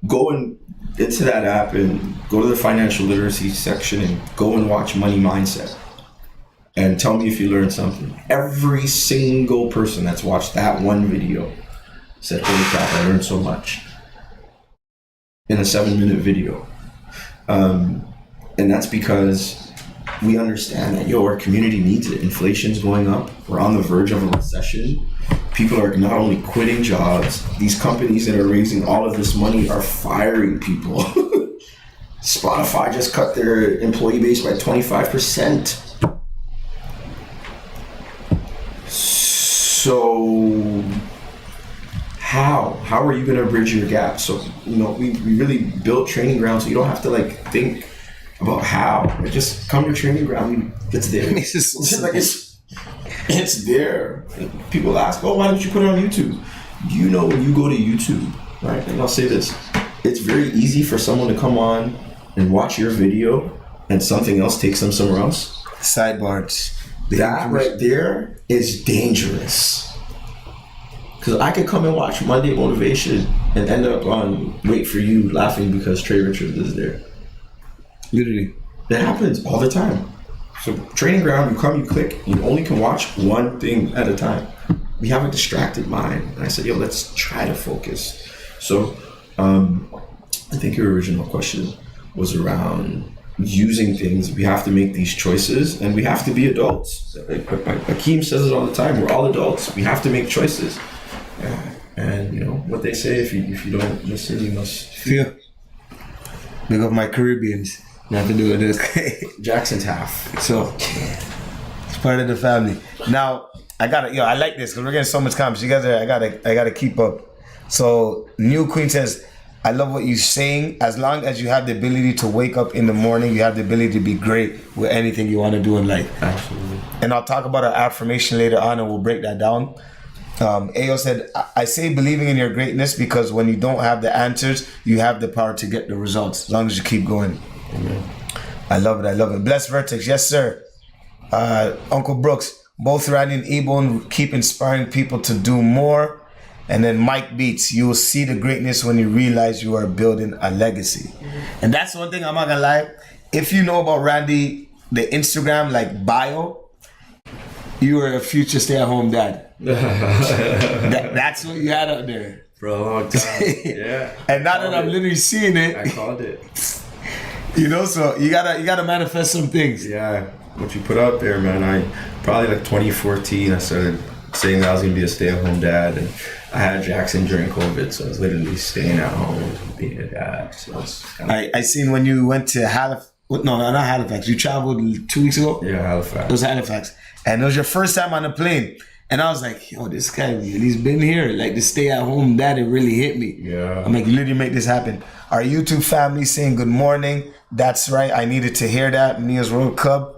go into that app and go to the financial literacy section and go and watch Money Mindset. And tell me if you learned something. Every single person that's watched that one video said, holy crap, I learned so much in a 7-minute video. And that's because we understand that, our community needs it. Inflation's going up. We're on the verge of a recession. People are not only quitting jobs, these companies that are raising all of this money are firing people. Spotify just cut their employee base by 25%. So how are you going to bridge your gap? So, we really built Training Ground so you don't have to think about how. Just come to Training Ground. It's there. It's there. People ask, why don't you put it on YouTube? When you go to YouTube, right? And I'll say this, it's very easy for someone to come on and watch your video and something else takes them somewhere else. Sidebars. That right there is dangerous. Because I could come and watch Monday Motivation and end up on Wait For You laughing because Trey Richards is there. Literally. That happens all the time. So training ground, you come, you click, you only can watch one thing at a time. We have a distracted mind. And I said, yo, let's try to focus. So I think your original question was around using things. We have to make these choices and we have to be adults. Like Akeem says it all the time, we're all adults. We have to make choices. And you know what they say, if you don't listen, you must feel. Big up my Caribbeans. Nothing to do with this. Jackson's half. So it's part of the family. Now I like this because we're getting so much comments. You guys I gotta keep up. So New Queen says, I love what you're saying. As long as you have the ability to wake up in the morning, you have the ability to be great with anything you want to do in life. Absolutely. And I'll talk about our affirmation later on and we'll break that down. Ayo said, I say believing in your greatness because when you don't have the answers, you have the power to get the results, as long as you keep going. Amen. I love it. Blessed Vertex, yes sir. Uncle Brooks, both Randy and Ebone keep inspiring people to do more. And then Mike Beats, you will see the greatness when you realize you are building a legacy. And that's one thing I'm not gonna lie. If you know about Randy, the Instagram like bio, you were a future stay-at-home dad. That's what you had out there. For a long time. Yeah. And now that I'm literally seeing it, I called it. You know, so you gotta manifest some things. Yeah. What you put out there, man. I probably like 2014 I started saying that I was gonna be a stay-at-home dad, and I had Jackson during COVID, so I was literally staying at home being a dad. So it's I seen when you went to Halifax. No, not Halifax. You traveled 2 weeks ago? Yeah, Halifax. It was Halifax. And it was your first time on a plane. And I was like, yo, this guy, he's been here. Like, the stay-at-home dad, it really hit me. Yeah. I'm like, literally make this happen. Our YouTube family saying good morning. That's right. I needed to hear that. Mia's World Club.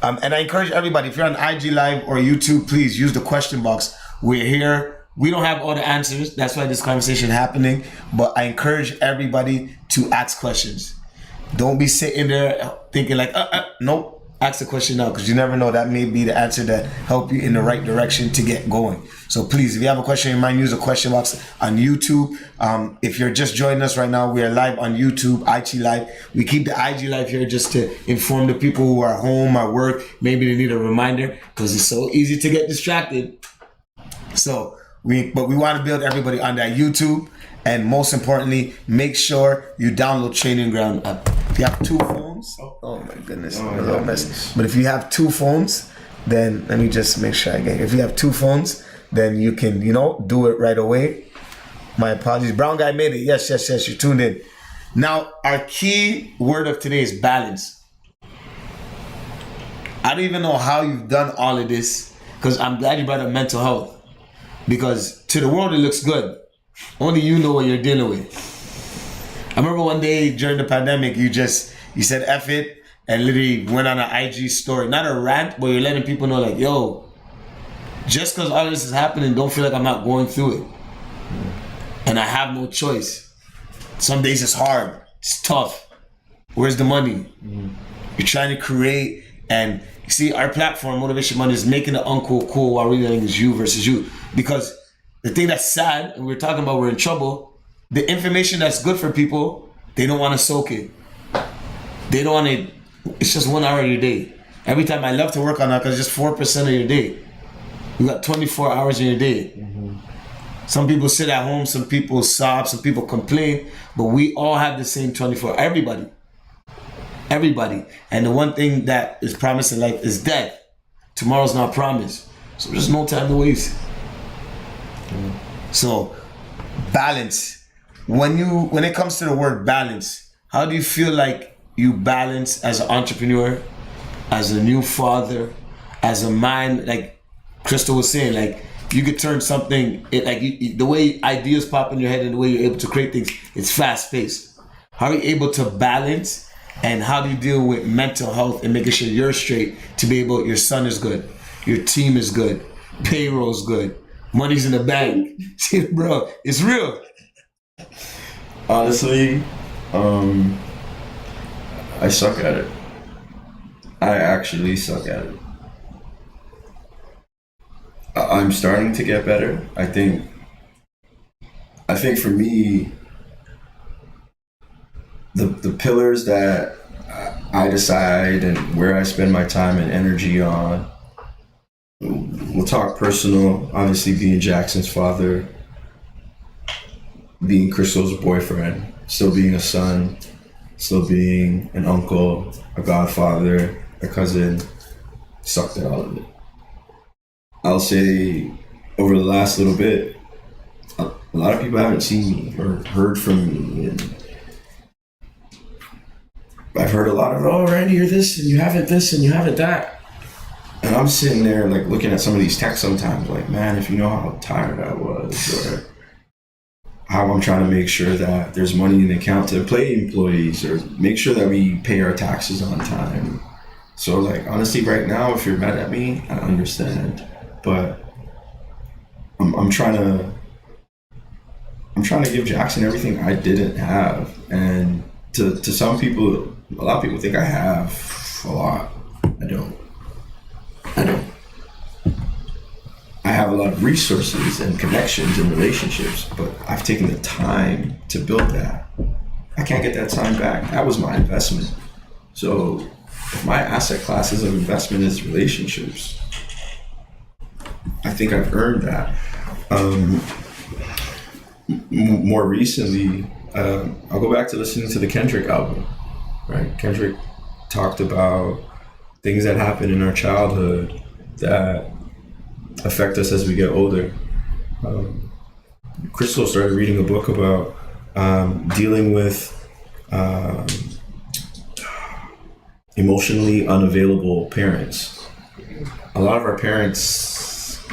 And I encourage everybody, if you're on IG Live or YouTube, please use the question box. We're here. We don't have all the answers. That's why this conversation is happening. But I encourage everybody to ask questions. Don't be sitting there thinking like, nope. Ask the question now, because you never know, that may be the answer that help you in the right direction to get going. So please, if you have a question in mind, use the question box on YouTube. If you're just joining us right now, we are live on YouTube, IG Live. We keep the IG Live here just to inform the people who are home at work. Maybe they need a reminder, because it's so easy to get distracted. So we want to build everybody on that YouTube. And most importantly, make sure you download Training Ground app. If you have 2 phones, oh my goodness, a little mess. But if you have 2 phones, then let me just make sure I get it. If you have 2 phones, then you can, do it right away. My apologies. Brown guy made it. Yes, you tuned in. Now, our key word of today is balance. I don't even know how you've done all of this, because I'm glad you brought up mental health. Because to the world, it looks good. Only you know what you're dealing with. I remember one day during the pandemic, you said F it and literally went on an IG story. Not a rant, but you're letting people know like, yo, just because all this is happening, don't feel like I'm not going through it. And I have no choice. Some days it's hard. It's tough. Where's the money? You're trying to create, and you see our platform, Motivation Monday, is making the uncool cool while really think it's you versus you. Because the thing that's sad, and we're talking about we're in trouble, the information that's good for people, they don't want to soak it. They don't want to, it's just 1 hour of your day. Every time I love to work on that because it's just 4% of your day. You got 24 hours in your day. Mm-hmm. Some people sit at home, some people sob, some people complain, but we all have the same 24, everybody. And the one thing that is promised in life is death. Tomorrow's not promised. So there's no time to waste. So balance. When it comes to the word balance, how do you feel like you balance as an entrepreneur, as a new father, as a man? Like Crystal was saying, like you could turn something, the way ideas pop in your head and the way you're able to create things, it's fast paced. How are you able to balance, and how do you deal with mental health and making sure you're straight to be able, your son is good, your team is good, payroll's good, money's in the bank. See, bro, it's real. Honestly, I suck at it. I actually suck at it. I'm starting to get better. I think I think for me, the pillars that I decide and where I spend my time and energy on, we'll talk personal, obviously being Jackson's father, being Crystal's boyfriend, still being a son, still being an uncle, a godfather, a cousin, sucked at all of it. I'll say over the last little bit, a lot of people haven't seen me or heard from me. And I've heard a lot of, oh, Randy, you're this and you haven't this and you haven't that. And I'm sitting there like looking at some of these texts sometimes like, man, if you know how tired I was, or how I'm trying to make sure that there's money in the account to pay employees or make sure that we pay our taxes on time. So like, honestly, right now, if you're mad at me, I understand. But I'm trying to give Jackson everything I didn't have. And to some people, a lot of people think I have a lot. I don't. I have a lot of resources and connections and relationships, but I've taken the time to build that. I can't get that time back. That was my investment. So if my asset classes of investment is relationships, I think I've earned that. More recently, I'll go back to listening to the Kendrick album, right? Kendrick talked about things that happen in our childhood that affect us as we get older. Crystal started reading a book about dealing with emotionally unavailable parents. A lot of our parents,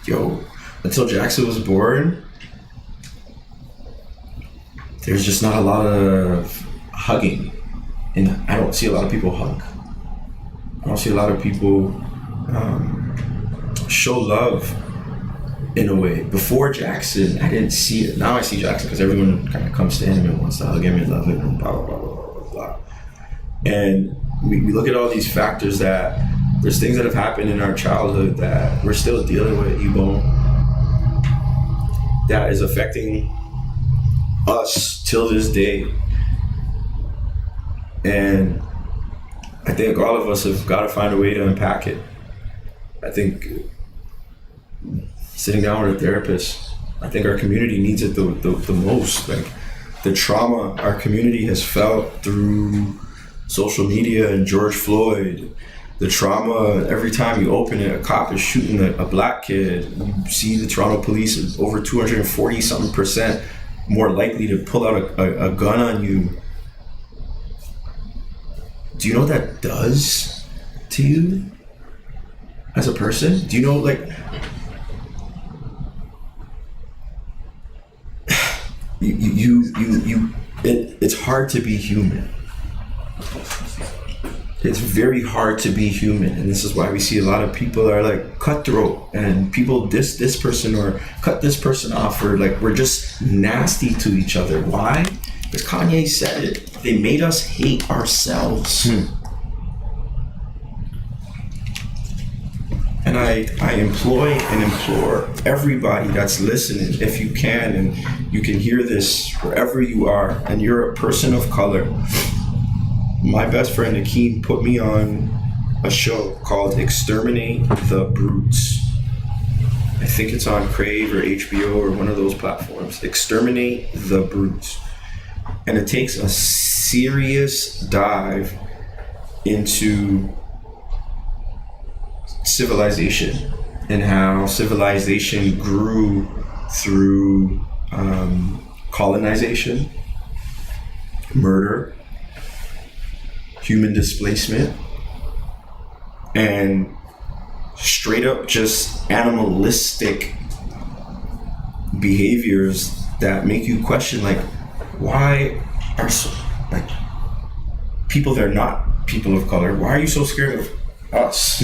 until Jackson was born, there's just not a lot of hugging. And I don't see a lot of people hug. I don't see a lot of people show love in a way. Before Jackson, I didn't see it. Now I see Jackson because everyone kind of comes to him and wants to hug him and love him and blah, blah, blah, blah, blah, blah. And we look at all these factors that there's things that have happened in our childhood that we're still dealing with, Ebone, that is affecting us till this day. And I think all of us have got to find a way to unpack it. I think sitting down with a therapist, I think our community needs it the most. Like the trauma our community has felt through social media and George Floyd, the trauma every time you open it, a cop is shooting a black kid. You see the Toronto police is over 240% more likely to pull out a gun on you. Do you know what that does to you as a person? Do you know, like, it's hard to be human. It's very hard to be human, and this is why we see a lot of people are like cutthroat and people diss this person or cut this person off, or like we're just nasty to each other. Why? Because Kanye said it. They made us hate ourselves. And I employ and implore everybody that's listening, if you can, and you can hear this wherever you are, and you're a person of color. My best friend Akeem put me on a show called Exterminate the Brutes. I think it's on Crave or HBO or one of those platforms. Exterminate the Brutes. And it takes a serious dive into civilization and how civilization grew through colonization, murder, human displacement, and straight up just animalistic behaviors that make you question, like, why are like people that are not people of color, why are you so scared of us?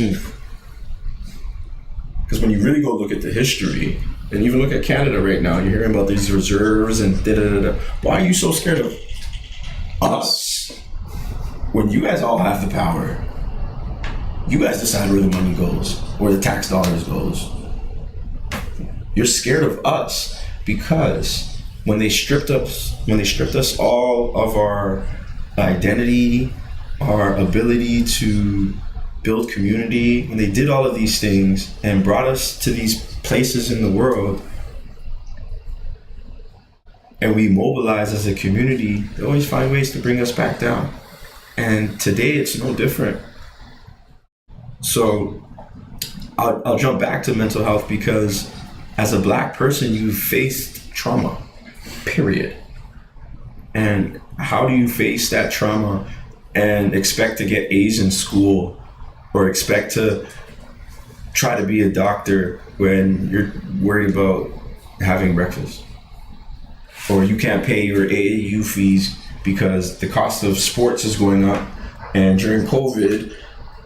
Because when you really go look at the history, and even look at Canada right now, you're hearing about these reserves and da-da-da-da. Why are you so scared of us? When you guys all have the power, you guys decide where the money goes, where the tax dollars goes. You're scared of us because when they stripped us all of our identity, our ability to build community, when they did all of these things and brought us to these places in the world, and we mobilize as a community, they always find ways to bring us back down. And today it's no different. So I'll jump back to mental health, because as a Black person, you've faced trauma, period. And how do you face that trauma and expect to get A's in school, or expect to try to be a doctor when you're worried about having breakfast? Or you can't pay your AAU fees because the cost of sports is going up. And during COVID,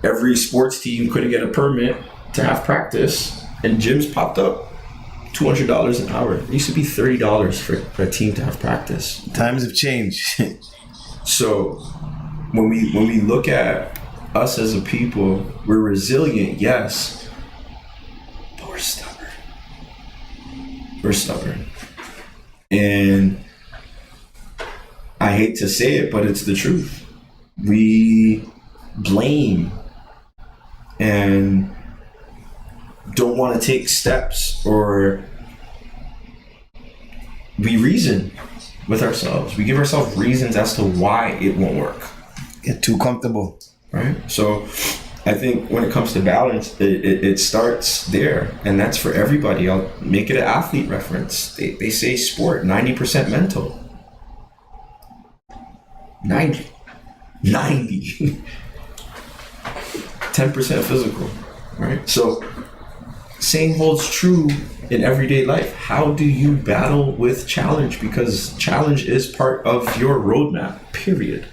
every sports team couldn't get a permit to have practice, and gyms popped up. $200 an hour. It used to be $30 for a team to have practice. Times have changed. So when we look at us as a people, we're resilient, yes, but we're stubborn. We're stubborn. And I hate to say it, but it's the truth. We blame and don't want to take steps, or we reason with ourselves. We give ourselves reasons as to why it won't work. Get too comfortable. Right? So I think when it comes to balance, it starts there, and that's for everybody. I'll make it an athlete reference. They say sport, 90% mental. 90. 10% physical, right? So same holds true in everyday life. How do you battle with challenge? Because challenge is part of your roadmap, period.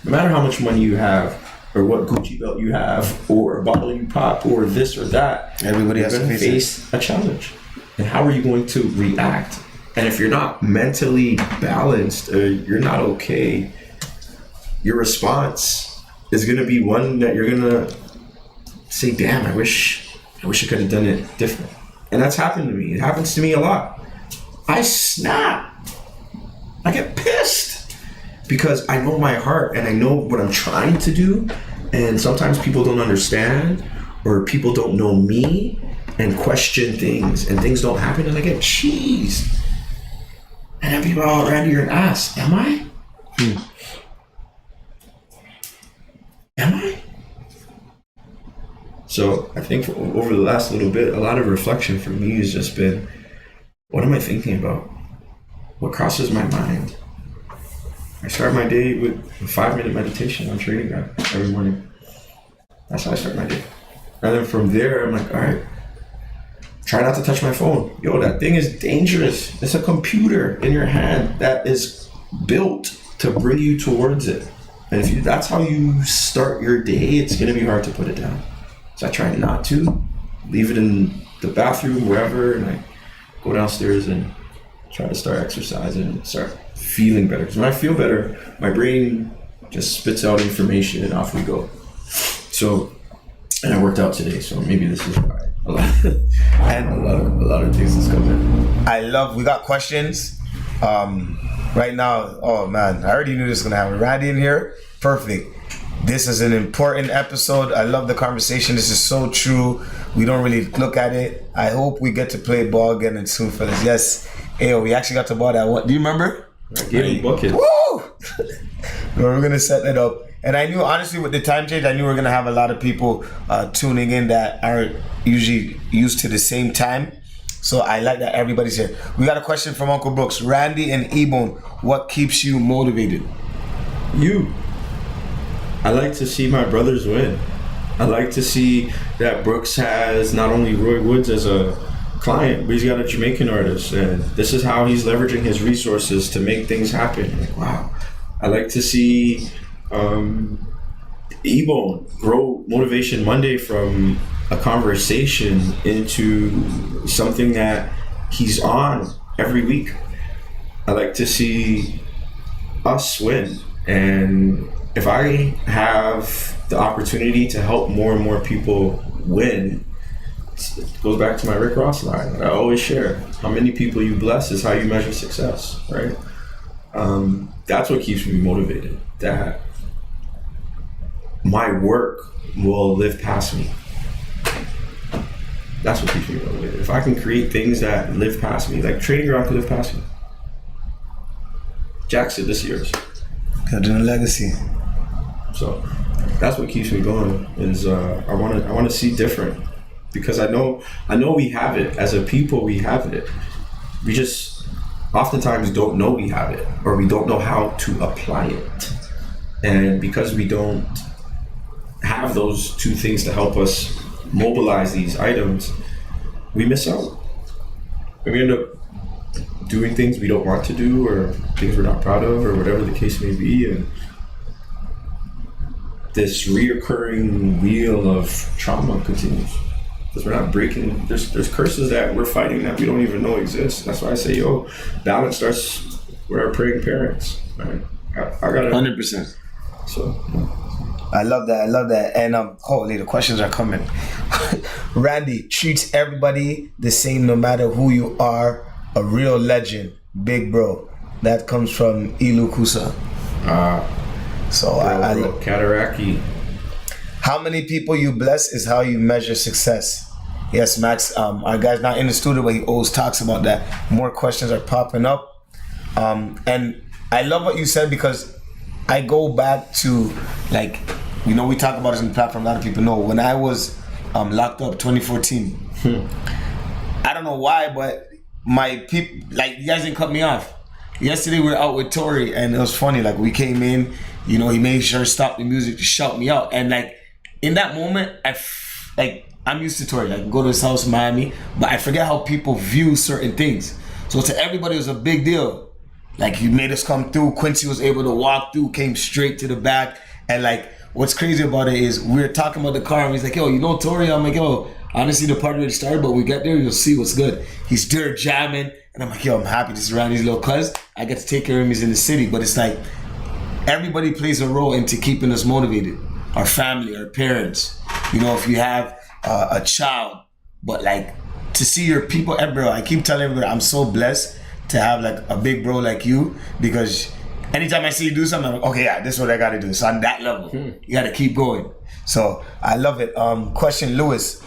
No matter how much money you have, or what Gucci belt you have, or a bottle you pop, or this or that, everybody has to face a challenge. And how are you going to react? And if you're not mentally balanced, or you're not okay, your response is going to be one that you're going to say, damn, I wish I could have done it different. And that's happened to me. It happens to me a lot. I snap. I get pissed because I know my heart and I know what I'm trying to do. And sometimes people don't understand, or people don't know me and question things, and things don't happen, and I get cheesed. And then people are all, Randy, you're an ass. Am I? Am I? So I think over the last little bit, a lot of reflection for me has just been, what am I thinking about? What crosses my mind? I start my day with a 5-minute meditation on Training Ground every morning. That's how I start my day. And then from there, I'm like, all right, try not to touch my phone. Yo, that thing is dangerous. It's a computer in your hand that is built to bring you towards it. And if that's how you start your day, it's gonna be hard to put it down. So I try not to, leave it in the bathroom, wherever, and I go downstairs and try to start exercising and start feeling better. Because when I feel better, my brain just spits out information and off we go. So, and I worked out today, so maybe this is why a lot of things is coming. I love, we got questions. Right now, oh man, I already knew this was gonna happen. Randy in here, perfect. This is an important episode. I love the conversation. This is so true. We don't really look at it. I hope we get to play ball again and soon, fellas. Yes. Ayo, we actually got to ball that one. Do you remember? I gave him bucket. Woo! We're gonna set that up. And I knew, honestly, with the time change, I knew we were gonna have a lot of people tuning in that aren't usually used to the same time. So I like that everybody's here. We got a question from Uncle Brooks. Randy and Ebone, what keeps you motivated? You. I like to see my brothers win. I like to see that Brooks has not only Roy Woods as a client, but he's got a Jamaican artist, and this is how he's leveraging his resources to make things happen. Like, wow. I like to see Ebone grow Motivation Monday from a conversation into something that he's on every week. I like to see us win, and if I have the opportunity to help more and more people win, it goes back to my Rick Ross line that I always share. How many people you bless is how you measure success, right? That's what keeps me motivated. That my work will live past me. That's what keeps me motivated. If I can create things that live past me, like Training Ground could live past me. Jackson, this year's. Building a legacy. So that's what keeps me going. Is I want to see different, because I know we have it as a people. We have it. We just oftentimes don't know we have it, or we don't know how to apply it. And because we don't have those two things to help us mobilize these items, we miss out. And we end up doing things we don't want to do, or things we're not proud of, or whatever the case may be. And this reoccurring wheel of trauma continues. Because we're not breaking, there's curses that we're fighting that we don't even know exist. That's why I say, balance starts with our praying parents, right? I gotta 100%. So I love that. And holy, the questions are coming. Randy treats everybody the same no matter who you are. A real legend, big bro. That comes from Ilu Kusa. So I Kataraki. How many people you bless is how you measure success. Yes, Max. Our guy's not in the studio, but he always talks about that. More questions are popping up. And I love what you said, because I go back to, like, we talk about this on the platform. A lot of people know when I was locked up 2014. I don't know why, but my people, like, you guys didn't cut me off. Yesterday we were out with Tori, and it was funny. Like, we came in, he made sure to stop the music to shout me out. And like, in that moment, I'm used to Tori. Like, go to his house in Miami, but I forget how people view certain things. So to everybody, it was a big deal. Like, he made us come through. Quincy was able to walk through, came straight to the back. And like, what's crazy about it is we were talking about the car, and he's like, Tori? I'm like, honestly, the party already started, but we get there, you'll see what's good. He's there jamming, and I'm like, I'm happy this is Randy's little cuz. I get to take care of him, he's in the city. But it's like, everybody plays a role into keeping us motivated. Our family, our parents. If you have a child, but like, to see your people, bro, I keep telling everybody, I'm so blessed to have like a big bro like you, because anytime I see you do something, I'm like, okay, yeah, this is what I gotta do. So on that level, you gotta keep going. So I love it. Question, Lewis,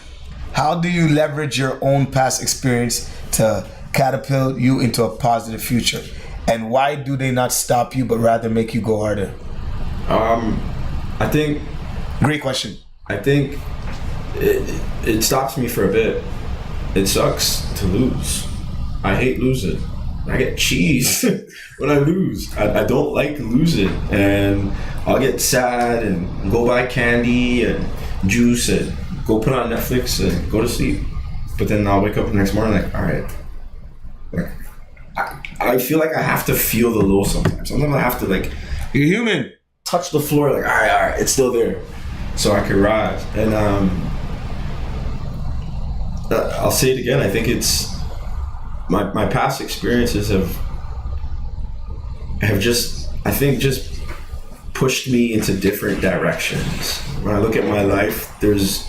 how do you leverage your own past experience to catapult you into a positive future? And why do they not stop you, but rather make you go harder? I think... Great question. I think it stops me for a bit. It sucks to lose. I hate losing. I get cheese when I lose. I don't like losing, and I'll get sad and go buy candy and juice and go put on Netflix and go to sleep. But then I'll wake up the next morning like, all right. Like, I feel like I have to feel the low sometimes. Sometimes I have to, like, you're human. Touch the floor, like, all right, it's still there, so I can rise. And I'll say it again. I think it's my past experiences have just pushed me into different directions. When I look at my life, there's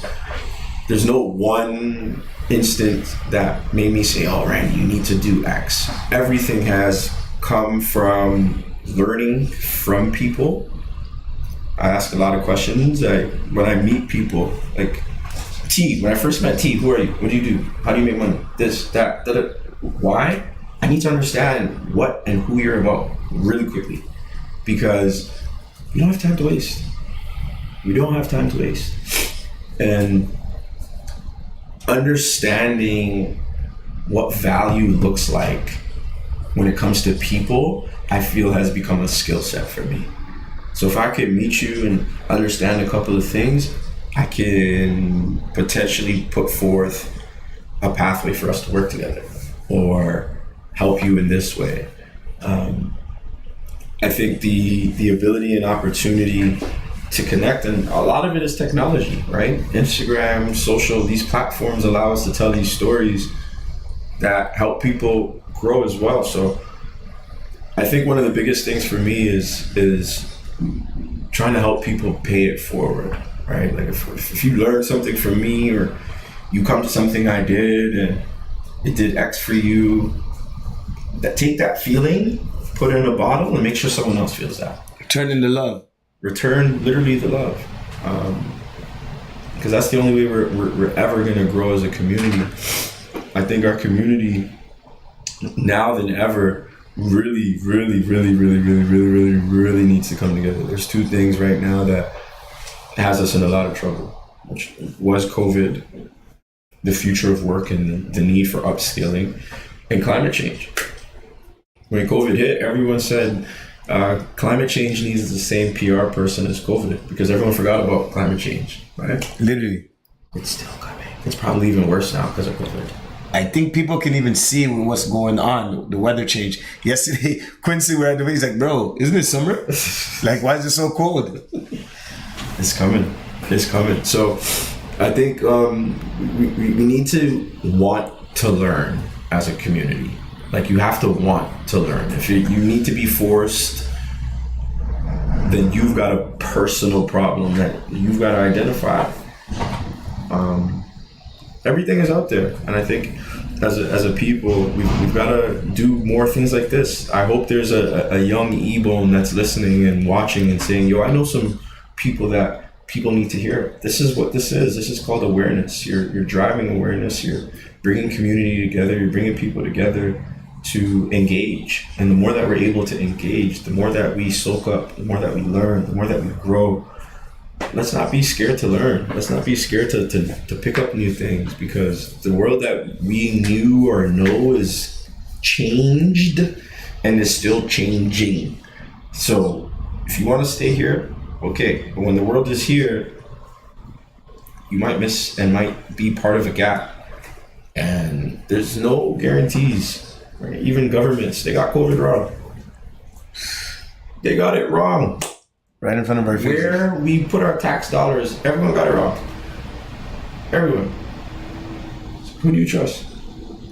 no one instant that made me say, oh, Randy, you need to do X. Everything has come from learning from people. I ask a lot of questions. When I meet people, like T, when I first met T, who are you? What do you do? How do you make money? This, that, that. Why? I need to understand what and who you're about really quickly, because we don't have time to waste. We don't have time to waste. And understanding what value looks like when it comes to people, I feel has become a skill set for me. So if I could meet you and understand a couple of things, I can potentially put forth a pathway for us to work together or help you in this way. I think the ability and opportunity to connect, and a lot of it is technology, right? Instagram, social, these platforms allow us to tell these stories that help people grow as well. So I think one of the biggest things for me is trying to help people pay it forward, right? Like if you learn something from me, or you come to something I did and it did X for you. That take that feeling, put it in a bottle, and make sure someone else feels that. Turn into love. Return literally the love, because that's the only way we're ever going to grow as a community. I think our community now than ever really needs to come together. There's two things right now that has us in a lot of trouble, which was COVID, the future of work and the need for upskilling, and climate change. When COVID hit, everyone said climate change needs the same PR person as COVID, because everyone forgot about climate change, right? Literally. It's still coming. It's probably even worse now because of COVID. I think people can even see what's going on, the weather change. Yesterday, Quincy were at the way, he's like, bro, isn't it summer? Like, why is it so cold? It's coming. It's coming. So I think we need to want to learn as a community. Like, you have to want to learn. If you need to be forced, then you've got a personal problem that you've got to identify. Everything is out there, and I think as a people, we've got to do more things like this. I hope there's a young E-Bone that's listening and watching and saying, yo, I know some people that people need to hear. This is what this is. This is called awareness. You're driving awareness. You're bringing community together. You're bringing people together to engage. And the more that we're able to engage, the more that we soak up, the more that we learn, the more that we grow. Let's not be scared to learn. Let's not be scared to pick up new things, because the world that we knew or know is changed and is still changing. So if you want to stay here, okay. But when the world is here, you might miss and might be part of a gap. And there's no guarantees. Right? Even governments, they got COVID wrong. They got it wrong. Right in front of our faces. Where we put our tax dollars, everyone got it wrong. Everyone. So who do you trust?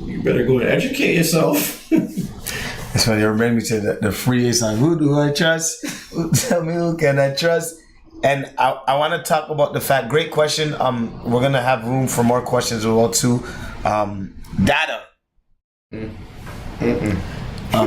You better go and educate yourself. That's why they remind me to the free song. Who do I trust? Tell me who can I trust? And I want to talk about the fact. Great question. We're gonna have room for more questions as well too. Data.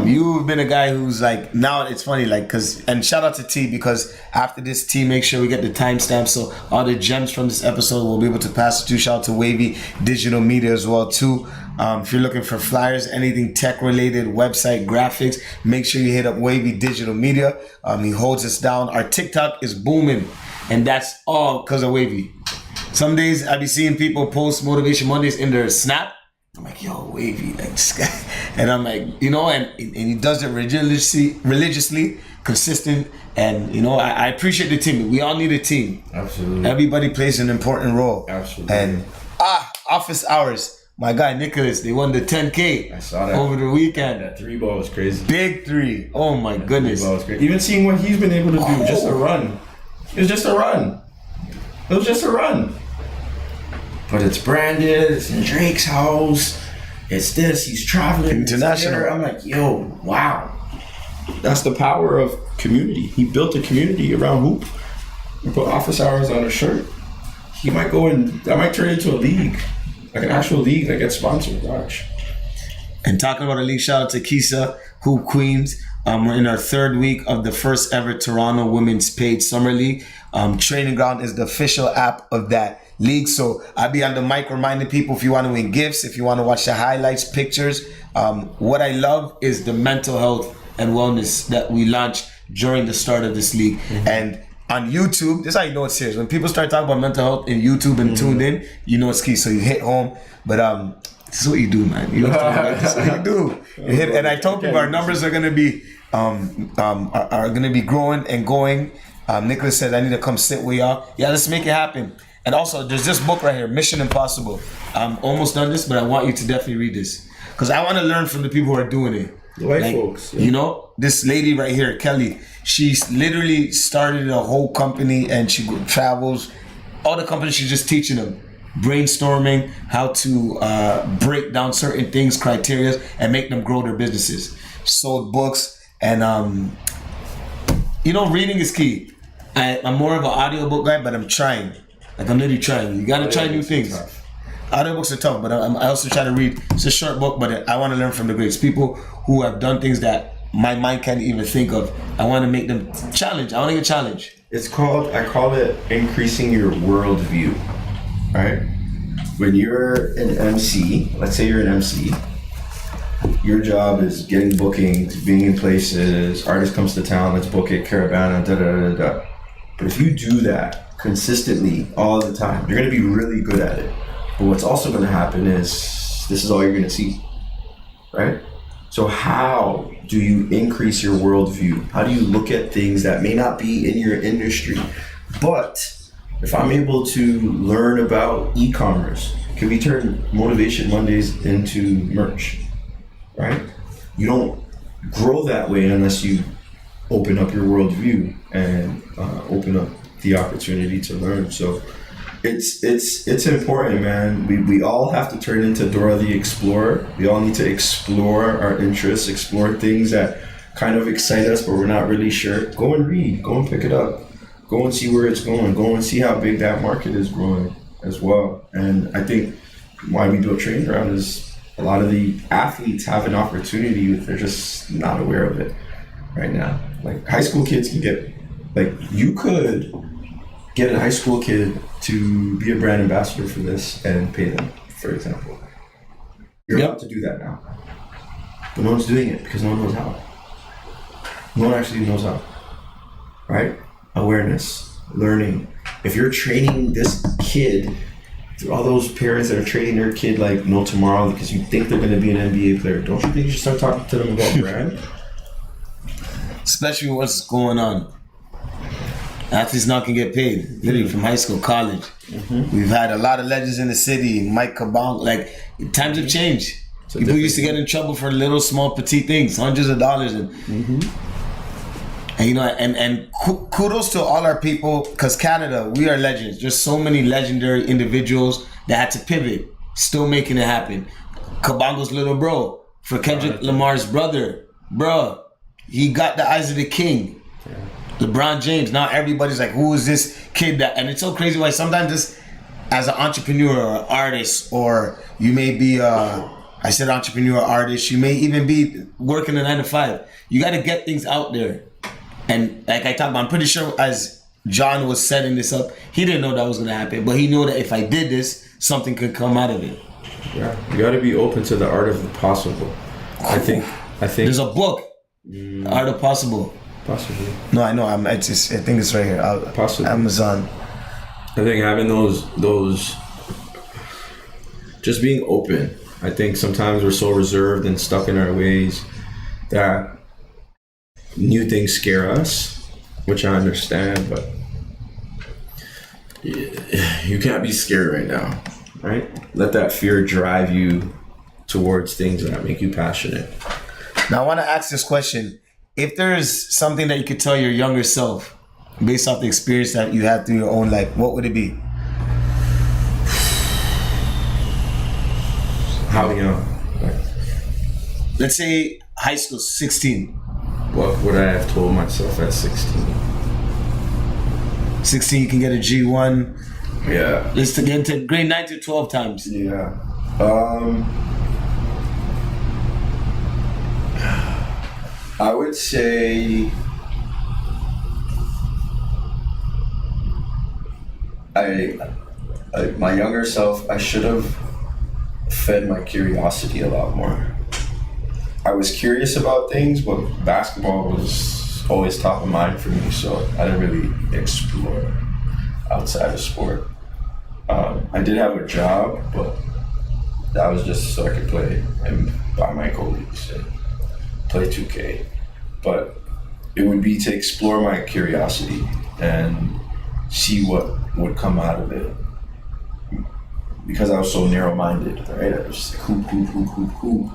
You've been a guy who's like, now it's funny, like, and shout out to T, because after this, T, make sure we get the timestamp so all the gems from this episode we'll be able to pass it to. Shout out to Wavy Digital Media as well too. If you're looking for flyers, anything tech related, website graphics, make sure you hit up Wavy Digital Media. He holds us down. Our TikTok is booming, and that's all because of Wavy. Some days I be seeing people post Motivation Mondays in their Snap. I'm like, yo, Wavy, like this guy. And I'm like, you know, and he does it religiously, consistent. And, you know, I appreciate the team. We all need a team. Absolutely. Everybody plays an important role. Absolutely. And, office hours. My guy, Nicholas, they won the 10K. I saw that. Over the weekend. That 3-ball was crazy. Big 3. Oh, my goodness. 3-ball was crazy. Even seeing what he's been able to do, just a run. It was just a run. It was just a run. But it's branded, it's in Drake's house, it's this, he's traveling. International. I'm like, yo, wow. That's the power of community. He built a community around hoop. He put office hours on a shirt. He might go and, that might turn into a league. Like an actual league that gets sponsored, watch. And talking about a league, shout out to Kisa, Hoop Queens. We're in our 3rd week of the first ever Toronto Women's Paid Summer League. Training Ground is the official app of that league. So I'll be on the mic reminding people, if you want to win gifts, if you want to watch the highlights, pictures. What I love is the mental health and wellness that we launched during the start of this league. Mm-hmm. And on YouTube, this is how you know it's serious. When people start talking about mental health in YouTube and tuned in, you know it's key. So you hit home. But this is what you do, man. You know, this is what you do. You hit, and I told people our numbers are gonna be growing and going. Nicholas said, I need to come sit with y'all. Yeah, let's make it happen. And also, there's this book right here, Mission Impossible. I'm almost done this, but I want you to definitely read this, because I want to learn from the people who are doing it. The white folks. Yeah. You know, this lady right here, Kelly, she's literally started a whole company, and she travels. All the companies, she's just teaching them, brainstorming how to break down certain things, criteria, and make them grow their businesses. Sold books, and you know, reading is key. I'm more of an audiobook guy, but I'm trying. Like, I'm literally trying. You gotta try new things. Audiobooks are tough, but I also try to read. It's a short book, but I want to learn from the greats, people who have done things that my mind can't even think of. I want to make them challenge. I want to get challenged. I call it increasing your worldview, right? When you're an MC, let's say you're an MC, your job is getting bookings, being in places, artist comes to town, let's book it, Caravana, da da da da. But if you do that consistently all the time, you're gonna be really good at it. But what's also gonna happen is this is all you're gonna see, right? So how do you increase your worldview? How do you look at things that may not be in your industry? But if I'm able to learn about e-commerce, can we turn Motivation Mondays into merch, right? You don't grow that way unless you open up your worldview and open up the opportunity to learn. So it's important, man. We all have to turn into Dora the Explorer. We all need to explore our interests, explore things that kind of excite us, but we're not really sure. Go and read, go and pick it up, go and see where it's going, go and see how big that market is growing as well. And I think why we built Training Ground is a lot of the athletes have an opportunity, they're just not aware of it right now. Like high school kids can get, like you could get a high school kid to be a brand ambassador for this and pay them, for example. You're allowed to do that now. But no one's doing it because no one knows how. No one actually knows how, right? Awareness, learning. If you're training this kid, all those parents that are training their kid like no tomorrow because you think they're going to be an NBA player, don't you think you should start talking to them about brand? Especially what's going on. Athletes not can get paid, literally from high school, college. Mm-hmm. We've had a lot of legends in the city, Mike Kabong. Like, times have changed. People used to get in trouble for little, small, petite things, hundreds of dollars. And, and you know, and kudos to all our people, because Canada, we are legends. There's so many legendary individuals that had to pivot, still making it happen. Kabongo's little bro, for Kendrick Lamar's brother, bro, he got the eyes of the king. LeBron James. Now everybody's like, who is this kid that? And it's so crazy why sometimes this, as an entrepreneur or an artist, or you may be I said entrepreneur, artist, you may even be working a 9 to 5. You got to get things out there. And like I talked about, I'm pretty sure as John was setting this up, he didn't know that was going to happen, but he knew that if I did this, something could come out of it. Yeah, you got to be open to the art of the possible. I think there's a book, Art of Possible. Possibly. No, I know. I think it's right here. Possibly. Amazon. I think having those, just being open. I think sometimes we're so reserved and stuck in our ways that new things scare us, which I understand, but you can't be scared right now, right? Let that fear drive you towards things that make you passionate. Now, I want to ask this question. If there's something that you could tell your younger self based off the experience that you had through your own life, what would it be? How young? Let's say high school, 16. What would I have told myself at 16? 16, you can get a G1. Yeah. Let's get into grade 9 to 12 times. Yeah. I would say my younger self, I should have fed my curiosity a lot more. I was curious about things, but basketball was always top of mind for me, so I didn't really explore outside of sport. I did have a job, but that was just so I could play and buy my colleagues and play 2K. But it would be to explore my curiosity and see what would come out of it. Because I was so narrow-minded, right? I was just like, hoop.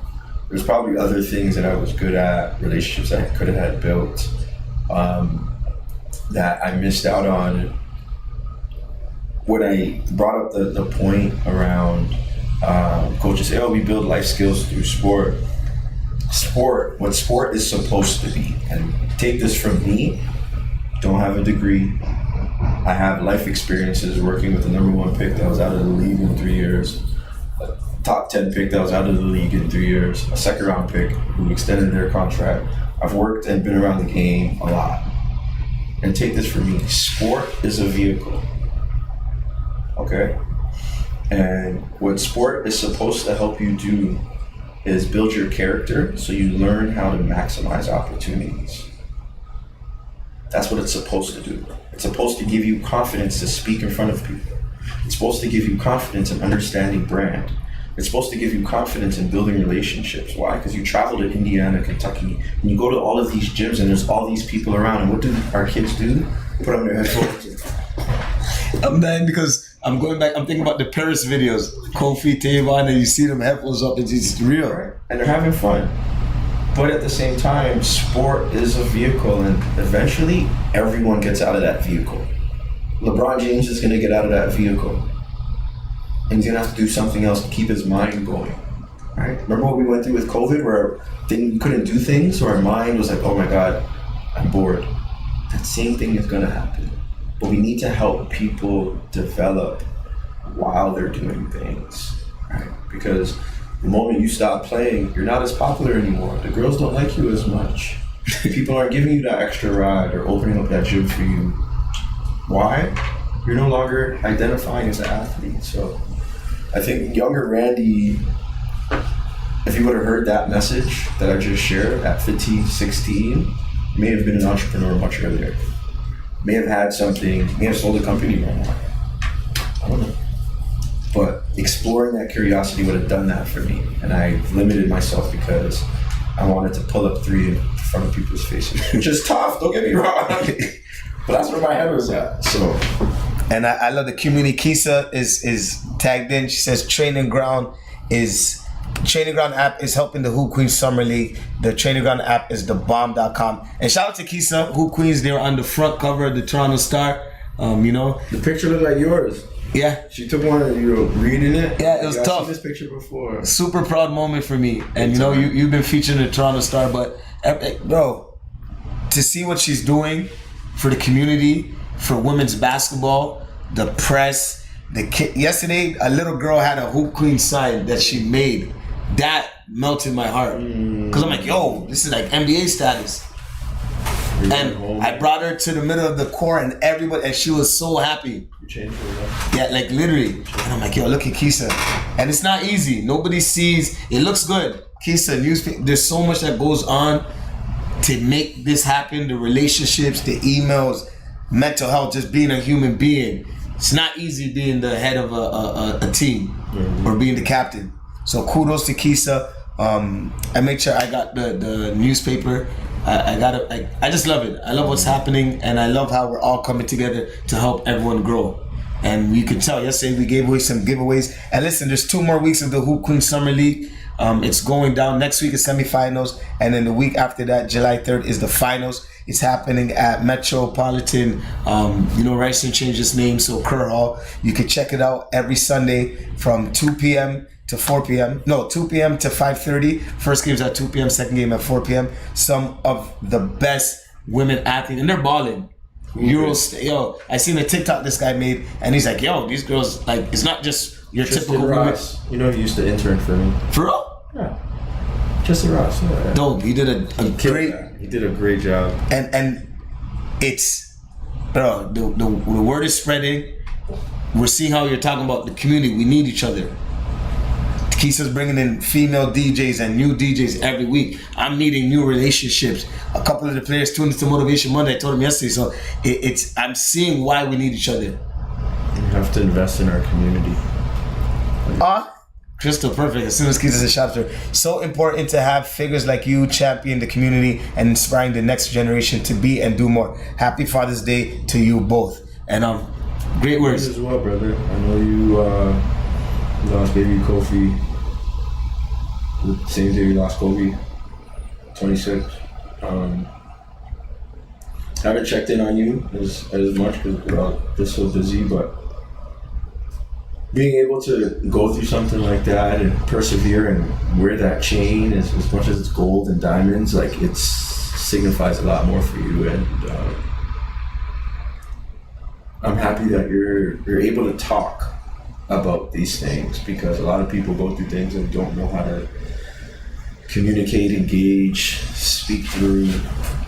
There's probably other things that I was good at, relationships I could have had built, that I missed out on. When I brought up the point around coaches say, oh, we build life skills through sport. What sport is supposed to be, and take this from me, don't have a degree. I have life experiences working with the #1 pick that was out of the league in 3 years. top 10 pick that was out of the league in 3 years, a second round pick who extended their contract. I've worked and been around the game a lot. And take this from me, sport is a vehicle. Okay? And what sport is supposed to help you do is build your character so you learn how to maximize opportunities. That's what it's supposed to do. It's supposed to give you confidence to speak in front of people. It's supposed to give you confidence in understanding brand. It's supposed to give you confidence in building relationships. Why? Because you travel to Indiana, Kentucky, and you go to all of these gyms and there's all these people around. And what do our kids do? Put on their headphones. I'm mad because I'm going back. I'm thinking about the Paris videos, Kofi, Tavon, and you see them headphones up. It's just real. Right? And they're having fun. But at the same time, sport is a vehicle, and eventually everyone gets out of that vehicle. LeBron James is going to get out of that vehicle. And he's going to have to do something else to keep his mind going. Right? Remember what we went through with COVID where we couldn't do things? So our mind was like, oh my God, I'm bored. That same thing is going to happen. But we need to help people develop while they're doing things. Right? Because the moment you stop playing, you're not as popular anymore. The girls don't like you as much. People aren't giving you that extra ride or opening up that gym for you. Why? You're no longer identifying as an athlete. So I think younger Randy, if he would have heard that message that I just shared at 15, 16, may have been an entrepreneur much earlier. May have had something, may have sold a company right now. I don't know. But exploring that curiosity would have done that for me. And I limited myself because I wanted to pull up 3 in front of people's faces, which is tough, don't get me wrong. But that's where my head was at, so. And I love the community. Kisa is tagged in. She says Training Ground app is helping the Hoop Queens Summer League. The Training Ground app is thebomb.com. And shout out to Kisa, Hoop Queens. They were on the front cover of the Toronto Star. The picture looked like yours. Yeah. She took one and you were reading it. Yeah, it was tough. I've seen this picture before. Super proud moment for me. And you've been featured in the Toronto Star, but bro, to see what she's doing for the community, for women's basketball, the press, the kid. Yesterday, a little girl had a Hoop Queen sign that she made. That melted my heart. Because I'm like, yo, this is like NBA status. And I brought her to the middle of the court and everybody, and she was so happy. You changed her, yeah, like literally. And I'm like, yo, look at Kisa. And it's not easy. Nobody sees, it looks good. Kisa, newspaper, there's so much that goes on to make this happen. The relationships, the emails, mental health, just being a human being. It's not easy being the head of a team or being the captain. So kudos to Kisa. I made sure I got the newspaper. I just love it. I love what's happening, and I love how we're all coming together to help everyone grow. And you can tell yesterday we gave away some giveaways. And listen, there's 2 more weeks of the Hoop Queen Summer League. It's going down. Next week is semifinals, and then the week after that, July 3rd, is the finals. It's happening at Metropolitan. Ryerson changed its name, so Kerr Hall. You can check it out every Sunday from 2 p.m. to 4 p.m. No, 2 p.m. to 5:30. First game's at 2 p.m., second game at 4 p.m. Some of the best women athletes, and they're balling. Yo, I seen a TikTok this guy made, and he's like, yo, these girls, like, it's not just your Tristan typical Ross. women. You know, he used to intern for me. For real? Yeah. Tristan Ross. Yeah. Dope. He did a great. He did a great job. And it's, bro, the word is spreading. We're seeing how you're talking about the community. We need each other. Kisa's bringing in female DJs and new DJs every week. I'm meeting new relationships. A couple of the players tuned into Motivation Monday. I told them yesterday. So I'm seeing why we need each other. We have to invest in our community. Crystal, perfect. As soon as Kisa says shout out, so important to have figures like you champion the community and inspiring the next generation to be and do more. Happy Father's Day to you both. And great words. You as well, brother. I know you lost baby Kofi the same day you lost Kobe, 26. Haven't checked in on you as much because we're just so busy, but being able to go through something like that and persevere and wear that chain, as much as it's gold and diamonds, like it signifies a lot more for you. And I'm happy that you're able to talk about these things, because a lot of people go through things and don't know how to communicate, engage, speak through,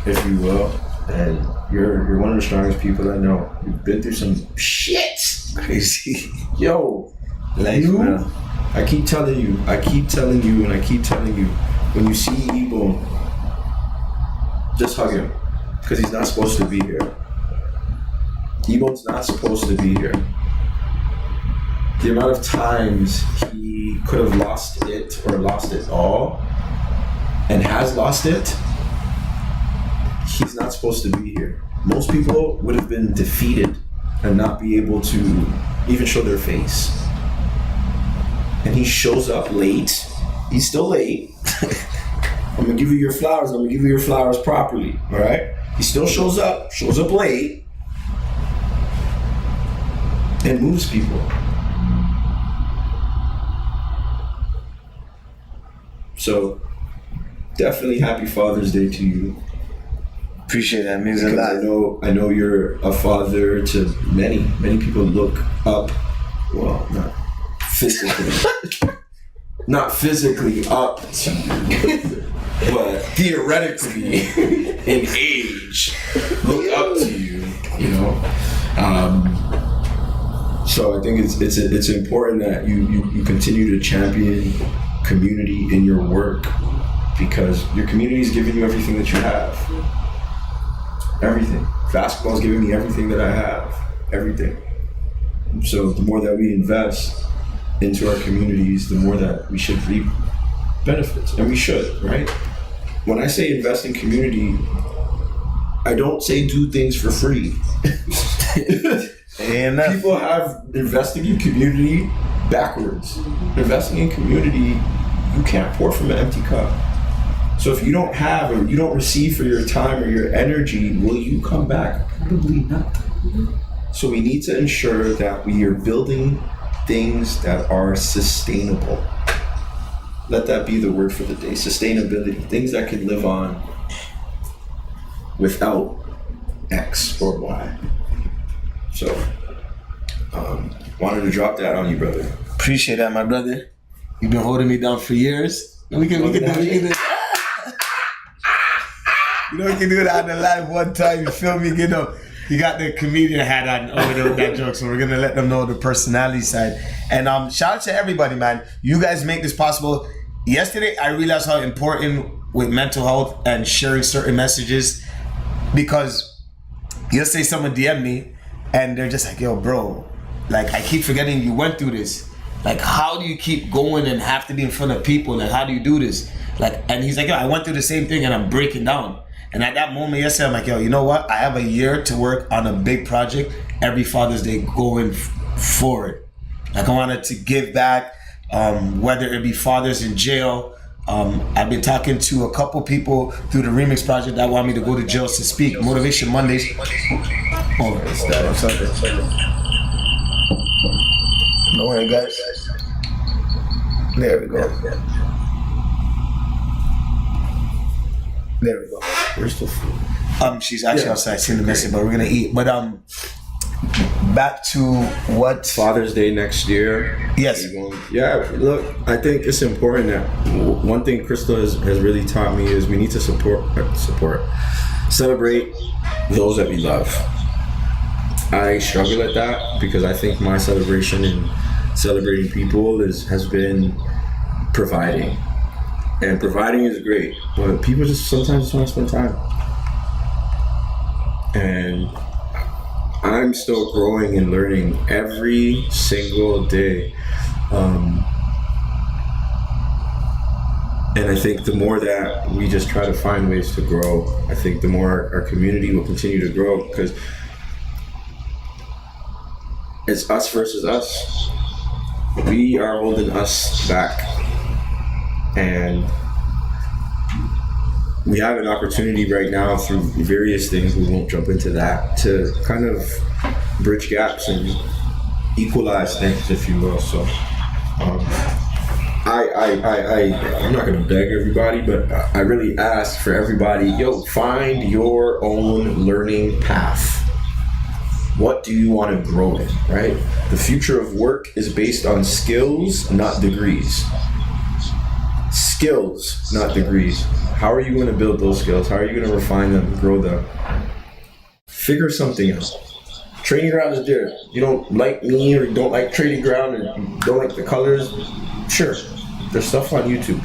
if you will. And you're one of the strongest people I know. You've been through some shit. Crazy. Yo, Life, you, man. I keep telling you, when you see Ebo, just hug him, because he's not supposed to be here. Ebo's not supposed to be here. The amount of times he could have lost it or lost it all, and has lost it, he's not supposed to be here. Most people would have been defeated and not be able to even show their face. And he shows up late. He's still late. I'm gonna give you your flowers. I'm gonna give you your flowers properly. All right? He still shows up late, and moves people. So, definitely happy Father's Day to you. Appreciate that. Means a Because lot. I know you're a father to many people look up. Well, not physically, not physically up to you, but theoretically in age look up to you. You know, so I think it's important that you continue to champion community in your work, because your community is giving you everything that you have. Everything. Basketball's giving me everything that I have. Everything. So the more that we invest into our communities, the more that we should reap benefits. And we should, right? When I say invest in community, I don't say do things for free. And People have investing in community backwards. Investing in community, you can't pour from an empty cup. So if you don't have or you don't receive for your time or your energy, will you come back? Probably not. So we need to ensure that we are building things that are sustainable. Let that be the word for the day. Sustainability. Things that can live on without X or Y. So, wanted to drop that on you, brother. appreciate that, my brother. You've been holding me down for years. We can do it. You know, we can do it on the live one time. You feel me? You know, you got the comedian hat on over that joke, so we're gonna let them know the personality side. And shout out to everybody, man. You guys make this possible. Yesterday, I realized how important with mental health and sharing certain messages, because yesterday someone DM'd me and they're just like, "Yo, bro, like I keep forgetting you went through this. Like, how do you keep going and have to be in front of people? Like, how do you do this?" Like, and he's like, "Yo, I went through the same thing and I'm breaking down." And at that moment yesterday, I'm like, "Yo, you know what? I have a year to work on a big project every Father's Day going forward. Like, I wanted to give back, whether it be fathers in jail. I've been talking to a couple people through the Remix Project that want me to go to jail to speak. Motivation Mondays. Oh, it's that. I'm sorry. No worry, guys. There we go. There we go. Where's the food? She's actually outside. Seen the message, but we're gonna eat. But back to what? Father's Day next year. Yes. Yeah, look, I think it's important that one thing Crystal has really taught me is we need to celebrate those that we love. I struggle at that because I think my celebration in celebrating people has been providing. And providing is great, but people just sometimes want to spend time. And I'm still growing and learning every single day. And I think the more that we just try to find ways to grow, I think the more our community will continue to grow, because it's us versus us. We are holding us back. And we have an opportunity right now through various things, we won't jump into that, to kind of bridge gaps and equalize things, if you will. So I'm not gonna beg everybody, but I really ask for everybody, find your own learning path. what do you want to grow in, right? The future of work is based on skills, not degrees. Skills, not degrees. How are you going to build those skills? How are you going to refine them, grow them? Figure something out. Training ground is there. You don't like me, or you don't like training ground, or you don't like the colors. Sure, there's stuff on YouTube.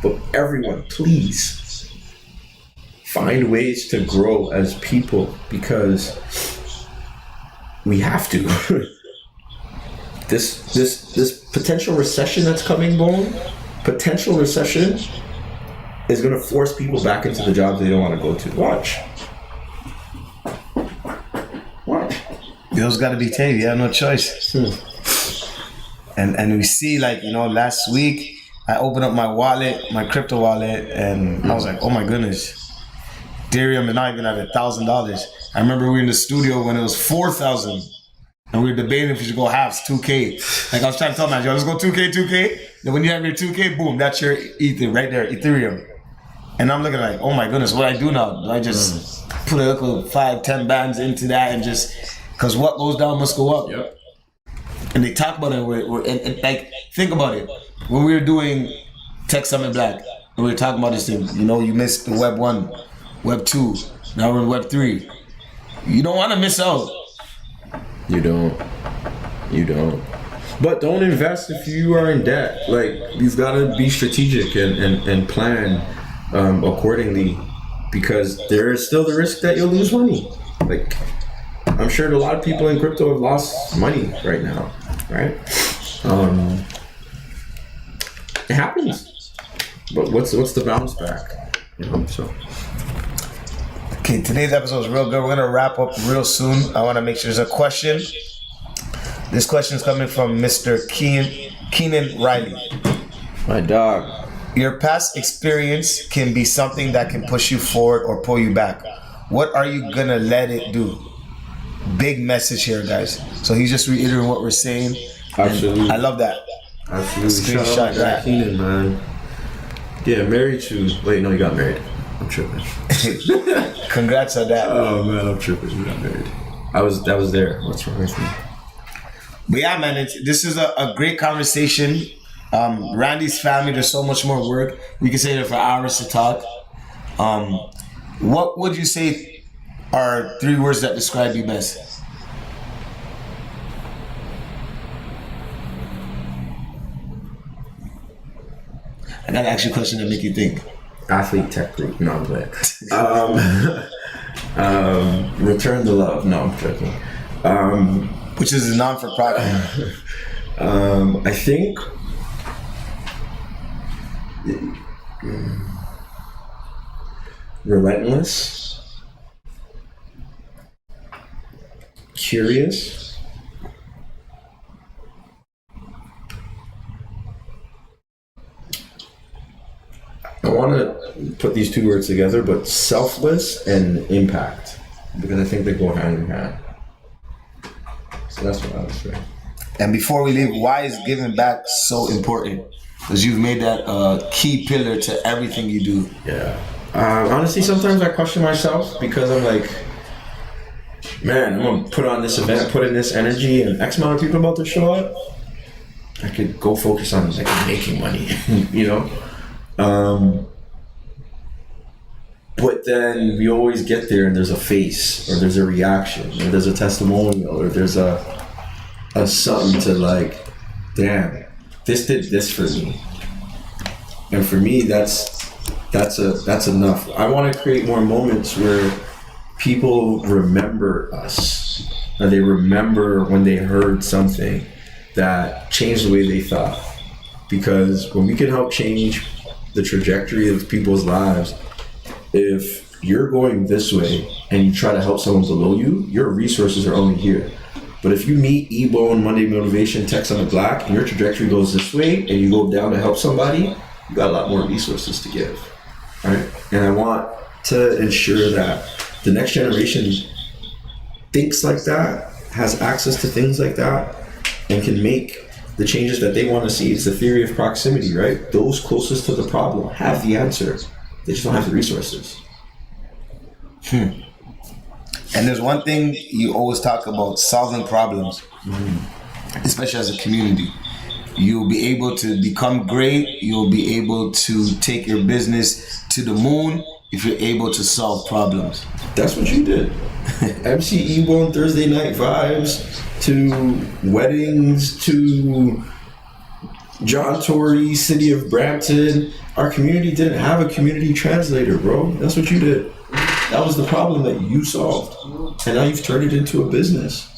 But everyone, please find ways to grow as people, because we have to. This potential recession that's coming, Bone, potential recession is going to force people back into the jobs they don't want to go to. Watch. Bills got to be paid. You have no choice. And we see, like, last week I opened up my wallet, my crypto wallet, and I was like, oh my goodness, Ethereum is not even at $1,000. I remember we were in the studio when it was 4,000, and we were debating if we should go halves, 2K. Like, I was trying to tell man, yo, let's go 2K. Then when you have your 2K, boom, that's your Ether right there, Ethereum. And I'm looking like, oh my goodness, what do I do now? Do I just put a little 5-10 bands into that and just, because what goes down must go up. Yep. And they talk about it, and like, think about it. When we were doing Tech Summit Black, and we were talking about this thing, you missed the Web 1, Web 2, now we're in Web 3. You don't want to miss out. You don't. But don't invest if you are in debt. Like, you've got to be strategic and plan accordingly, because there is still the risk that you'll lose money. Like, I'm sure a lot of people in crypto have lost money right now, right? It happens. But what's the bounce back? So. Okay, today's episode is real good. We're gonna wrap up real soon. I want to make sure there's a question. This question is coming from Mr. Keenan Riley. My dog. Your past experience can be something that can push you forward or pull you back. What are you gonna let it do? Big message here, guys. So he's just reiterating what we're saying. Absolutely. I love that. Absolutely. Screenshot Shout out that. Keenan, man. Yeah, married to. Wait, no, you got married. I'm tripping. Congrats on that. Oh man, I'm tripping. You got married. That was there. What's wrong with me? But yeah, man, this is a great conversation. Randy's family, there's so much more work. We can stay there for hours to talk. What would you say are 3 words that describe you best? I gotta ask you a question to make you think. Athlete Tech Group. No, I'm playing. Return the Love. No, I'm joking. Which is a non-for-profit. I think relentless, curious, I want to put these 2 words together, but selfless and impact, because I think they go hand in hand. So that's what I would say. And before we leave, why is giving back so important? Because you've made that a key pillar to everything you do. Yeah. Honestly, sometimes I question myself, because I'm like, man, I'm going to put on this event, put in this energy, and X amount of people about to show up. I could go focus on like making money, But then we always get there and there's a face, or there's a reaction, or there's a testimonial, or there's a something to like, damn, this did this for me. And for me, that's enough. I want to create more moments where people remember us, or they remember when they heard something that changed the way they thought. Because when we can help change the trajectory of people's lives, if you're going this way and you try to help someone below you, your resources are only here. But if you meet E-Bone, Monday Motivation, Tech Summit Black, and your trajectory goes this way, and you go down to help somebody, you got a lot more resources to give, right? And I want to ensure that the next generation thinks like that, has access to things like that, and can make the changes that they want to see. It's the theory of proximity, right? Those closest to the problem have the answer. They just don't have the resources. And there's one thing you always talk about: solving problems, especially as a community. You'll be able to become great. You'll be able to take your business to the moon if you're able to solve problems. That's what you did. MC E-Bone Thursday Night Vibes to weddings to John Tory, City of Brampton. Our community didn't have a community translator, bro. That's what you did. That was the problem that you solved. And now you've turned it into a business.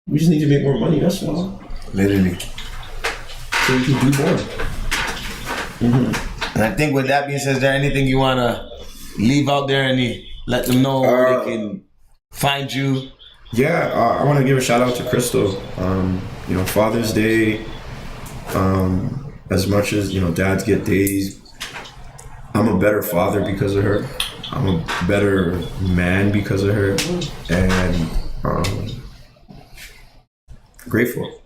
We just need to make more money, that's all. Literally. So we can do more. And I think with that being said, is there anything you want to leave out there and let them know where they can find you? Yeah, I want to give a shout out to Crystal. Father's Day, as much as, dads get days, I'm a better father because of her. I'm a better man because of her. And grateful.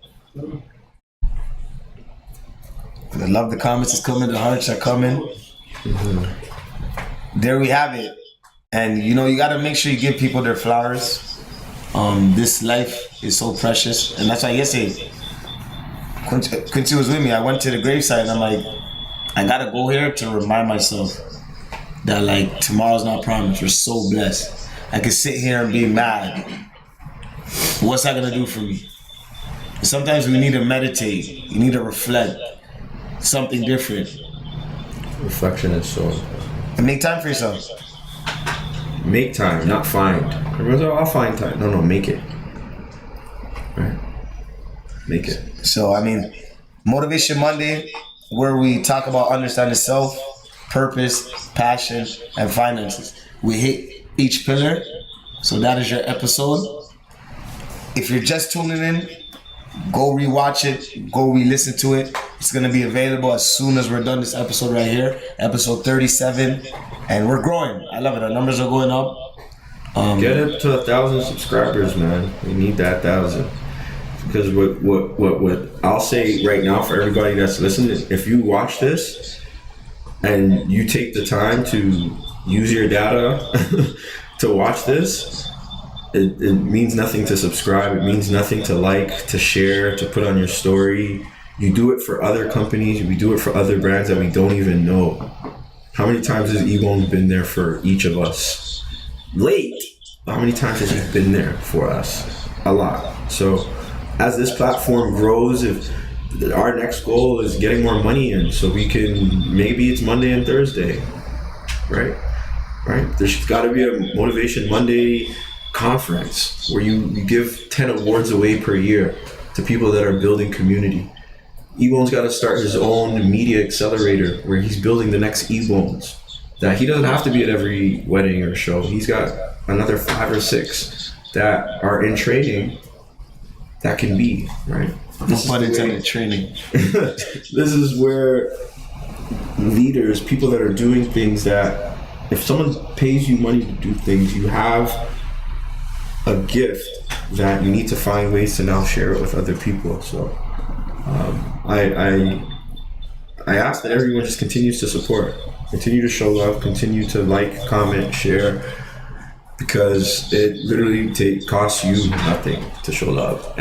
I love the comments is coming, the hearts are coming. There we have it. And you got to make sure you give people their flowers. This life is so precious. And that's why yesterday, Quincy was with me. I went to the gravesite and I'm like, I got to go here to remind myself that tomorrow's not promised. We're so blessed. I can sit here and be mad. What's that going to do for me? Sometimes we need to meditate. You need to reflect. Something different. Reflection is so important. And make time for yourself. Make time, not find. Everyone's like, I'll find time. No, make it. Right? Make it. So, Motivation Monday, where we talk about understanding self, purpose, passion, and finances. We hit each pillar. So that is your episode. If you're just tuning in, go rewatch it, go re-listen to it. It's gonna be available as soon as we're done this episode right here, episode 37, and we're growing. I love it. Our numbers are going up. Get up to 1,000 subscribers, man. We need that 1,000. Because what I'll say right now for everybody that's listening is, if you watch this and you take the time to use your data to watch this, it means nothing to subscribe. It means nothing to like, to share, to put on your story. You do it for other companies. We do it for other brands that we don't even know. How many times has E-Bone been there for each of us? Late. How many times has he been there for us? A lot. So as this platform grows, if our next goal is getting more money in, so we can, maybe it's Monday and Thursday, right? There's got to be a Motivation Monday conference where you give 10 awards away per year to people that are building community. E-Bone's got to start his own media accelerator where he's building the next E-Bones. That he doesn't have to be at every wedding or show. He's got another 5 or 6 that are in training that can be, right? No pun intended, training. This is where leaders, people that are doing things that, if someone pays you money to do things, you have a gift that you need to find ways to now share it with other people. So I ask that everyone just continues to support, continue to show love, continue to like, comment, share, because it literally costs you nothing to show love.